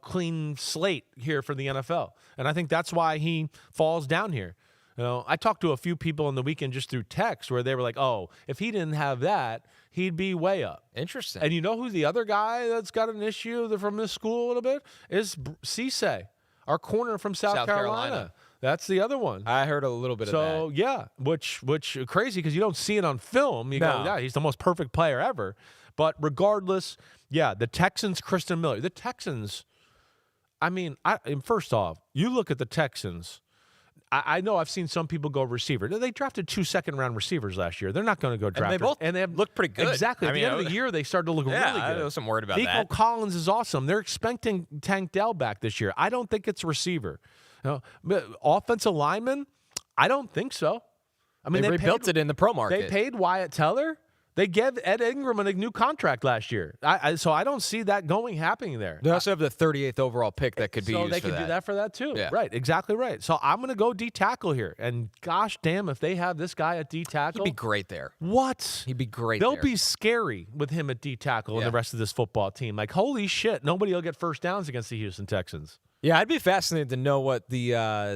S1: clean slate here for the NFL. And I think that's why he falls down here. I talked to a few people on the weekend just through text where they were like, oh, if he didn't have that, he'd be way up.
S2: Interesting.
S1: And you know who the other guy that's got an issue from this school a little bit is Cisse, our corner from South Carolina. That's the other one.
S2: I heard a little bit of that.
S1: So, yeah, which crazy because you don't see it on film. You go, yeah, he's the most perfect player ever. But regardless, yeah, the Texans, Kristen Miller. The Texans, first off, you look at the Texans. I know I've seen some people go receiver. They drafted 2 second-round receivers last year. They're not going to go draft.
S2: And they looked pretty good.
S1: Exactly. At the end of the year, they started to look really good.
S2: I wasn't worried about
S1: Nico
S2: that.
S1: Collins is awesome. They're expecting Tank Dell back this year. I don't think it's receiver. But offensive lineman, I don't think so.
S2: They rebuilt it in the pro market.
S1: They paid Wyatt Teller. They gave Ed Ingram a new contract last year. So I don't see that happening there.
S2: They also have the 38th overall pick that could be used for that.
S1: So they could do that for that too.
S2: Yeah.
S1: Right, exactly right. So I'm going to go D-tackle here. And gosh damn, if they have this guy at D-tackle.
S2: He'd be great there.
S1: What?
S2: He'd be great
S1: They'll
S2: there.
S1: be scary with him at D-tackle and the rest of this football team. Like, holy shit, nobody will get first downs against the Houston Texans.
S2: Yeah, I'd be fascinated to know what the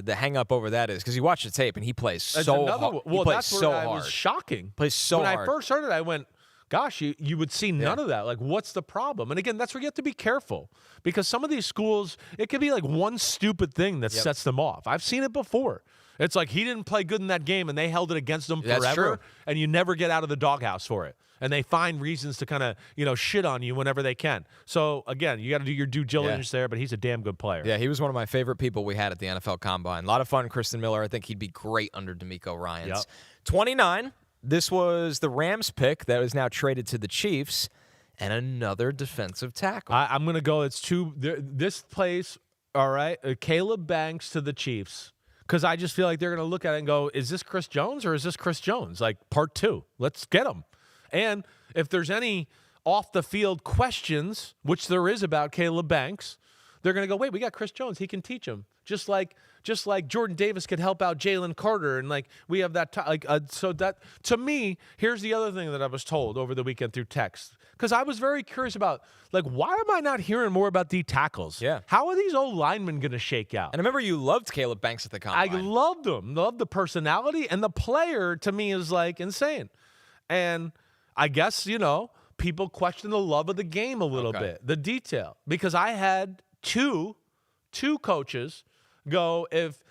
S2: hang-up over that is because you watch the tape and he plays so hard.
S1: Well, that's where I was shocking.
S2: Plays so hard.
S1: When I first heard it, I went, gosh, you would see none of that. Like, what's the problem? And again, that's where you have to be careful because some of these schools, it could be like one stupid thing that sets them off. I've seen it before. It's like he didn't play good in that game, and they held it against him forever.
S2: That's true.
S1: And you never get out of the doghouse for it. And they find reasons to kind of, shit on you whenever they can. So, again, you got to do your due diligence there, but he's a damn good player.
S2: Yeah, he was one of my favorite people we had at the NFL Combine. A lot of fun, Kristen Miller. I think he'd be great under DeMeco Ryans.
S1: Yep.
S2: 29, this was the Rams pick that was now traded to the Chiefs, and another defensive tackle.
S1: I'm going to go, this place, all right, Caleb Banks to the Chiefs. Because I just feel like they're going to look at it and go, is this Chris Jones or is this Chris Jones? Like, part 2. Let's get him. And if there's any off-the-field questions, which there is about Caleb Banks, they're going to go, wait, we got Chris Jones. He can teach him. Just like Jordan Davis could help out Jalen Carter. And, we have that so that, to me, here's the other thing that I was told over the weekend through text. Because I was very curious about, why am I not hearing more about D tackles?
S2: Yeah.
S1: How are these old linemen going to shake out?
S2: And I remember you loved Caleb Banks at the Combine.
S1: I loved him. Loved the personality. And the player, to me, is, insane. And I guess, people question the love of the game a little bit, the detail. Because I had two coaches go, if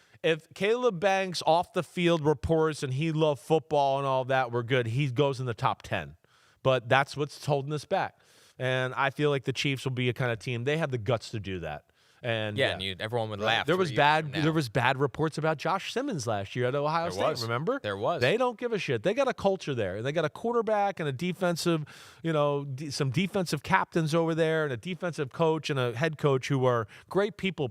S1: Caleb Banks off the field reports and he loved football and all that were good, he goes in the top 10. But that's what's holding us back. And I feel like the Chiefs will be a kind of team, they have the guts to do that. And
S2: and everyone would laugh.
S1: There was bad reports about Josh Simmons last year at Ohio State. Remember?
S2: There was.
S1: They don't give a shit. They got a culture there. They got a quarterback and a defensive, some defensive captains over there, and a defensive coach and a head coach who are great people,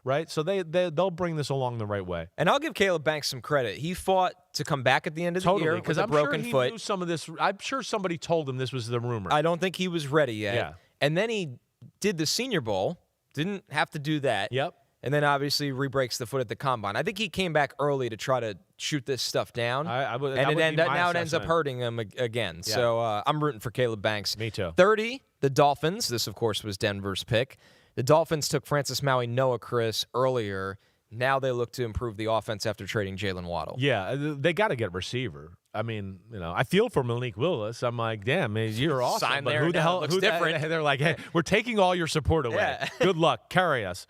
S1: right? So they'll bring this along the right way.
S2: And I'll give Caleb Banks some credit. He fought to come back at the end of the year with a broken foot.
S1: He knew some of this. I'm sure somebody told him this was the rumor.
S2: I don't think he was ready yet.
S1: Yeah.
S2: And then he did the Senior Bowl. Didn't have to do that.
S1: Yep.
S2: And then obviously re-breaks the foot at the Combine. I think he came back early to try to shoot this stuff down.
S1: Now
S2: it ends up hurting him again.
S1: Yeah.
S2: So I'm rooting for Caleb Banks.
S1: Me too.
S2: 30, the Dolphins. This, of course, was Denver's pick. The Dolphins took Francis Maui, Noah Chris earlier. Now they look to improve the offense after trading Jalen Waddle.
S1: Yeah, they got to get a receiver. I mean, I feel for Malik Willis. I'm like, damn, man, you're awesome.
S2: Sign
S1: but
S2: there
S1: who the
S2: now.
S1: hell?
S2: Looks
S1: Who
S2: different.
S1: They're like, hey, we're taking all your support away.
S2: Yeah.
S1: Good luck. Carry us.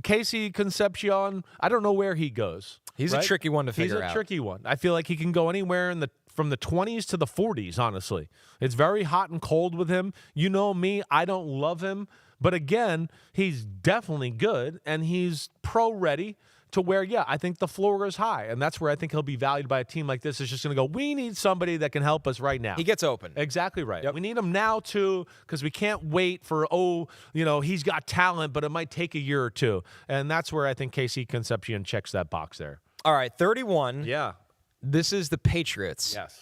S1: Casey Concepcion, I don't know where he goes.
S2: He's a tricky one to figure out.
S1: He's a tricky one. I feel like he can go anywhere from the 20s to the 40s, honestly. It's very hot and cold with him. You know me, I don't love him. But again, he's definitely good, and he's pro-ready to where, I think the floor is high. And that's where I think he'll be valued by a team like this. It's just going to go, we need somebody that can help us right now.
S2: He gets open.
S1: Exactly right.
S2: Yep.
S1: We need him now, too, because we can't wait for, he's got talent, but it might take a year or two. And that's where I think Casey Concepcion checks that box there.
S2: All right, 31.
S1: Yeah.
S2: This is the Patriots.
S1: Yes.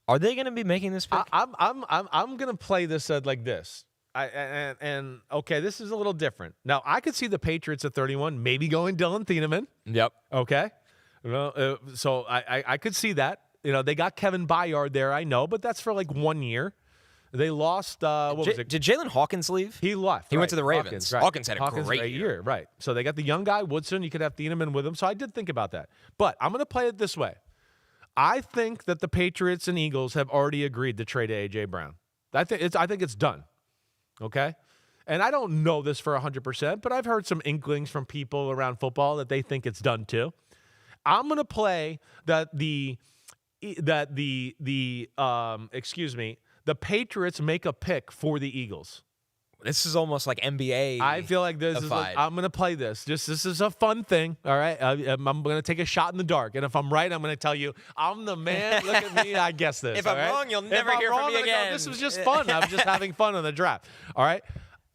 S2: Are they going to be making this pick?
S1: I'm going to play this like this. Okay, this is a little different. Now, I could see the Patriots at 31 maybe going Dylan Thieneman.
S2: Yep.
S1: Okay. So I could see that. They got Kevin Byard there, I know, but that's for 1 year. They lost, what was it?
S2: Did Jalen Hawkins leave?
S1: He left.
S2: He went to the Ravens. Hawkins had a great year.
S1: Right. So they got the young guy, Woodson. You could have Thieneman with him. So I did think about that. But I'm going to play it this way. I think that the Patriots and Eagles have already agreed to trade A.J. Brown. I think it's done. Okay? And I don't know this for 100%, but I've heard some inklings from people around football that they think it's done too. I'm going to play that the Patriots make a pick for the Eagles.
S2: This is almost like NBA.
S1: I feel like this is I'm going to play this. This is a fun thing, all right? I'm going to take a shot in the dark. And if I'm right, I'm going to tell you, I'm the man. Look at me. I guess this.
S2: If I'm wrong, you'll never hear from me again.
S1: This was just fun. I'm just having fun on the draft. All right?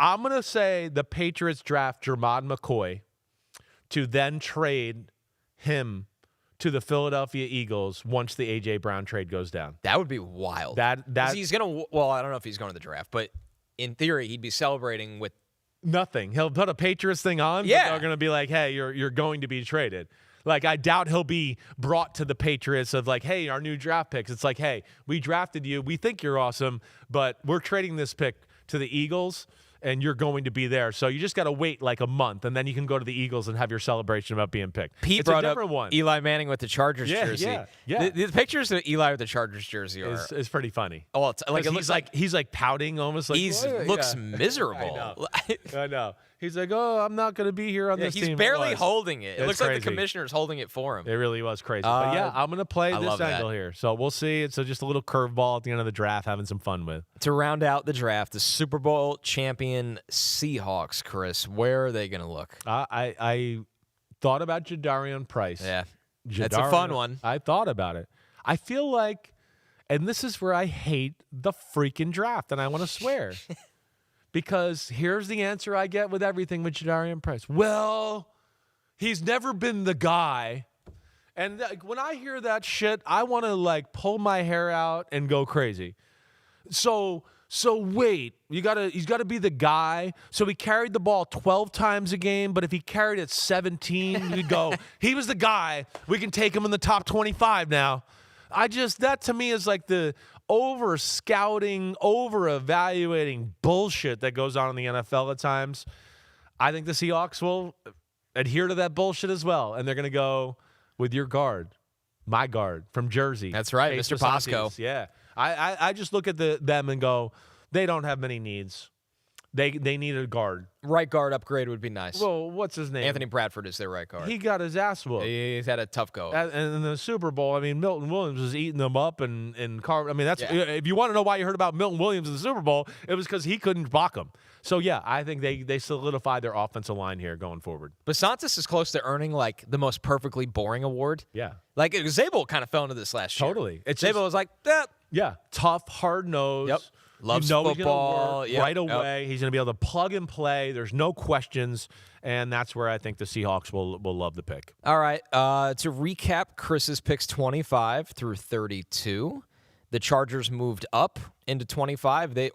S1: I'm going to say the Patriots draft Jermod McCoy to then trade him to the Philadelphia Eagles once the A.J. Brown trade goes down.
S2: That would be wild. He's going to – well, I don't know if he's going to the draft, but – in theory, he'd be celebrating with
S1: nothing. He'll put a Patriots thing on, but they're going to be like, hey, you're going to be traded. I doubt he'll be brought to the Patriots of hey, our new draft picks. It's like, hey, we drafted you. We think you're awesome, but we're trading this pick to the Eagles. and you're going to be there. So you just got to wait like a month, and then you can go to the Eagles and have your celebration about being picked.
S2: Pete
S1: it's
S2: brought
S1: a
S2: up
S1: different one.
S2: Eli Manning with the Chargers jersey.
S1: Yeah.
S2: The pictures of Eli with the Chargers jersey
S1: is pretty funny.
S2: Oh, it's like it looks like
S1: he's like pouting, almost like
S2: he looks miserable.
S1: I know. He's like, oh, I'm not going to be here on this team.
S2: He's barely holding it. It looks
S1: crazy.
S2: like the commissioner's holding it for him.
S1: It really was crazy. But yeah, I'm going to play this angle here. So we'll see. It's just a little curveball at the end of the draft, having some fun with.
S2: To round out the draft, the Super Bowl champion Seahawks, Chris, where are they going to look?
S1: I thought about Jadarian Price.
S2: Yeah, that's a fun one.
S1: I thought about it. I feel like, and this is where I hate the freaking draft, and I want to swear. Because here's the answer I get with everything with Jadarian Price. Well, he's never been the guy. And when I hear that shit, I want to like pull my hair out and go crazy. So wait, he's got to be the guy. So he carried the ball 12 times a game, but if he carried it 17, you'd go, he was the guy. We can take him in the top 25 now. That to me is like the over-scouting, over-evaluating bullshit that goes on in the NFL at times. I think the Seahawks will adhere to that bullshit as well, and they're going to go with your guard, my guard from Jersey.
S2: That's right,
S1: Chase
S2: Mr. Pasco.
S1: Yeah. I just look at them and go, they don't have many needs. They need a guard.
S2: Right guard upgrade would be nice.
S1: Well, what's his name?
S2: Anthony Bradford is their right guard.
S1: He got his ass whooped.
S2: He's had a tough go.
S1: And in the Super Bowl, I mean, Milton Williams was eating them up and Carver. I mean, if you want to know why you heard about Milton Williams in the Super Bowl, it was because he couldn't block them. So, yeah, I think they solidify their offensive line here going forward.
S2: Basantis is close to earning, like, the most perfectly boring award.
S1: Yeah.
S2: Like, Zabel kind of fell into this last year.
S1: Totally.
S2: Zabel was like, that.
S1: Yeah, tough, hard-nosed.
S2: Yep. Loves
S1: football.
S2: He's gonna
S1: work right away. He's going to be able to plug and play. There's no questions, and that's where I think the Seahawks will love the pick.
S2: All right. To recap, Chris's picks 25 through 32. The Chargers moved up into 25. They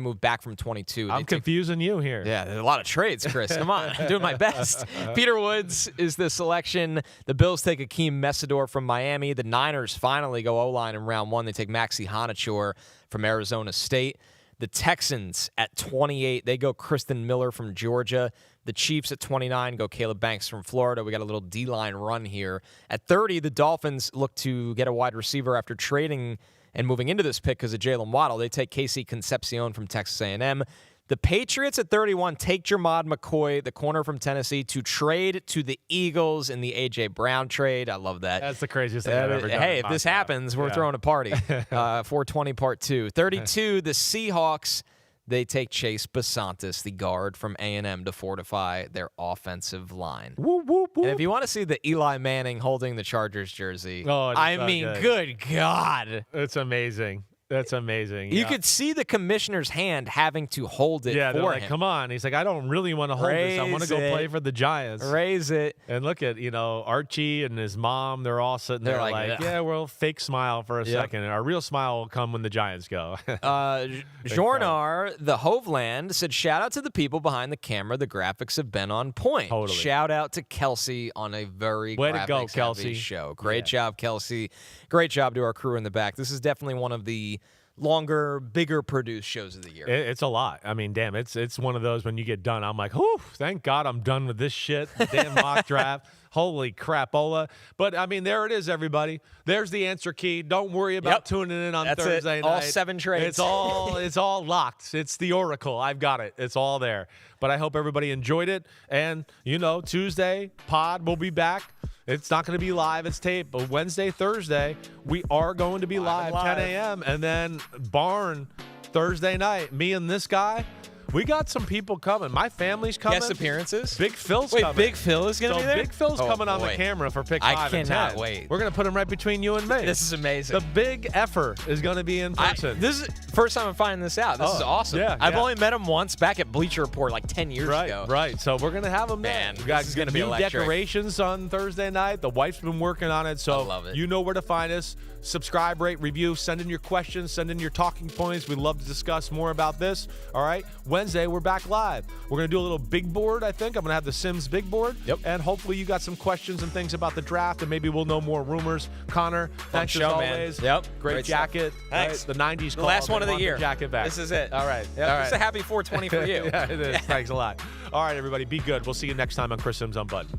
S2: moved back from 22.
S1: I'm confusing you here.
S2: Yeah, there's a lot of trades, Chris. Come on. I'm doing my best. Peter Woods is the selection. The Bills take Akeem Messidor from Miami. The Niners finally go O-line in round 1. They take Maxi Honachor from Arizona State. The Texans at 28, they go Kristen Miller from Georgia. The Chiefs at 29 go Caleb Banks from Florida. We got a little D-line run here. At 30, the Dolphins look to get a wide receiver after trading and moving into this pick because of Jalen Waddle. They take Casey Concepcion from Texas A&M. The Patriots at 31 take Jermod McCoy, the corner from Tennessee, to trade to the Eagles in the A.J. Brown trade. I love that.
S1: That's the craziest thing I've ever done.
S2: Hey, if this happens, we're throwing a party. 420 part 2. 32, the Seahawks, they take Chase Basantis, the guard from A&M, to fortify their offensive line.
S1: Whoop, whoop, whoop.
S2: And if you want to see the Eli Manning holding the Chargers jersey,
S1: good.
S2: Good God.
S1: It's amazing. That's amazing.
S2: You could see the commissioner's hand having to hold it
S1: they're
S2: for
S1: like,
S2: him.
S1: come on. He's like, I don't really want to hold this. I want to go play for the Giants.
S2: Raise it.
S1: And look at, Archie and his mom. They're all sitting there like, yeah, we'll fake smile for a second. And our real smile will come when the Giants go.
S2: Jornar, the Hoveland, said, shout out to the people behind the camera. The graphics have been on point.
S1: Totally.
S2: Shout out to Kelsey on a very
S1: Way to go,
S2: graphics-heavy
S1: Kelsey.
S2: show. Great job, Kelsey. Great job to our crew in the back. This is definitely one of the longer, bigger produced shows of the year.
S1: It's a lot. I mean, damn, it's one of those when you get done, I'm like, whew, thank God I'm done with this shit. Damn mock draft. Holy crapola. But, I mean, there it is, everybody. There's the answer key. Don't worry about tuning in on Thursday night.
S2: All 7 trades.
S1: It's all locked. It's the Oracle. I've got it. It's all there. But I hope everybody enjoyed it. And, Tuesday, pod will be back. It's not going to be live. It's tape. But Wednesday, Thursday, we are going to be live. 10 a.m. And then Barn, Thursday night. Me and this guy. We got some people coming. My family's coming.
S2: Guest appearances?
S1: Big Phil's coming.
S2: Big Phil is going to be there?
S1: Big Phil's coming on the camera for pick 5 and 10.
S2: I cannot wait.
S1: We're going to put him right between you and me.
S2: This is amazing.
S1: The big effort is going to be in person.
S2: This is first time I'm finding this out. This is awesome.
S1: Yeah,
S2: I've only met him once back at Bleacher Report like 10 years ago.
S1: Right. So we're going to have him
S2: Man,
S1: there. We got
S2: this is gonna be
S1: new
S2: electric.
S1: decorations on Thursday night. The wife's been working on it. So
S2: I love it.
S1: You know where to find us. Subscribe, rate, review. Send in your questions. Send in your talking points. We'd love to discuss more about this. All right. Wednesday, we're back live. We're going to do a little big board, I think. I'm going to have the Sims big board.
S2: Yep.
S1: And hopefully you got some questions and things about the draft, and maybe we'll know more rumors. Connor, thanks
S2: show,
S1: as always.
S2: man. Yep.
S1: Great jacket.
S2: Thanks.
S1: Right? The 90s call.
S2: Last one of the year.
S1: Jacket back.
S2: This is it.
S1: All right.
S2: Yep.
S1: All right.
S2: It's a happy 420 for you.
S1: Yeah, it is. Thanks a lot. All right, everybody. Be good. We'll see you next time on Chris Sims Unbuttoned.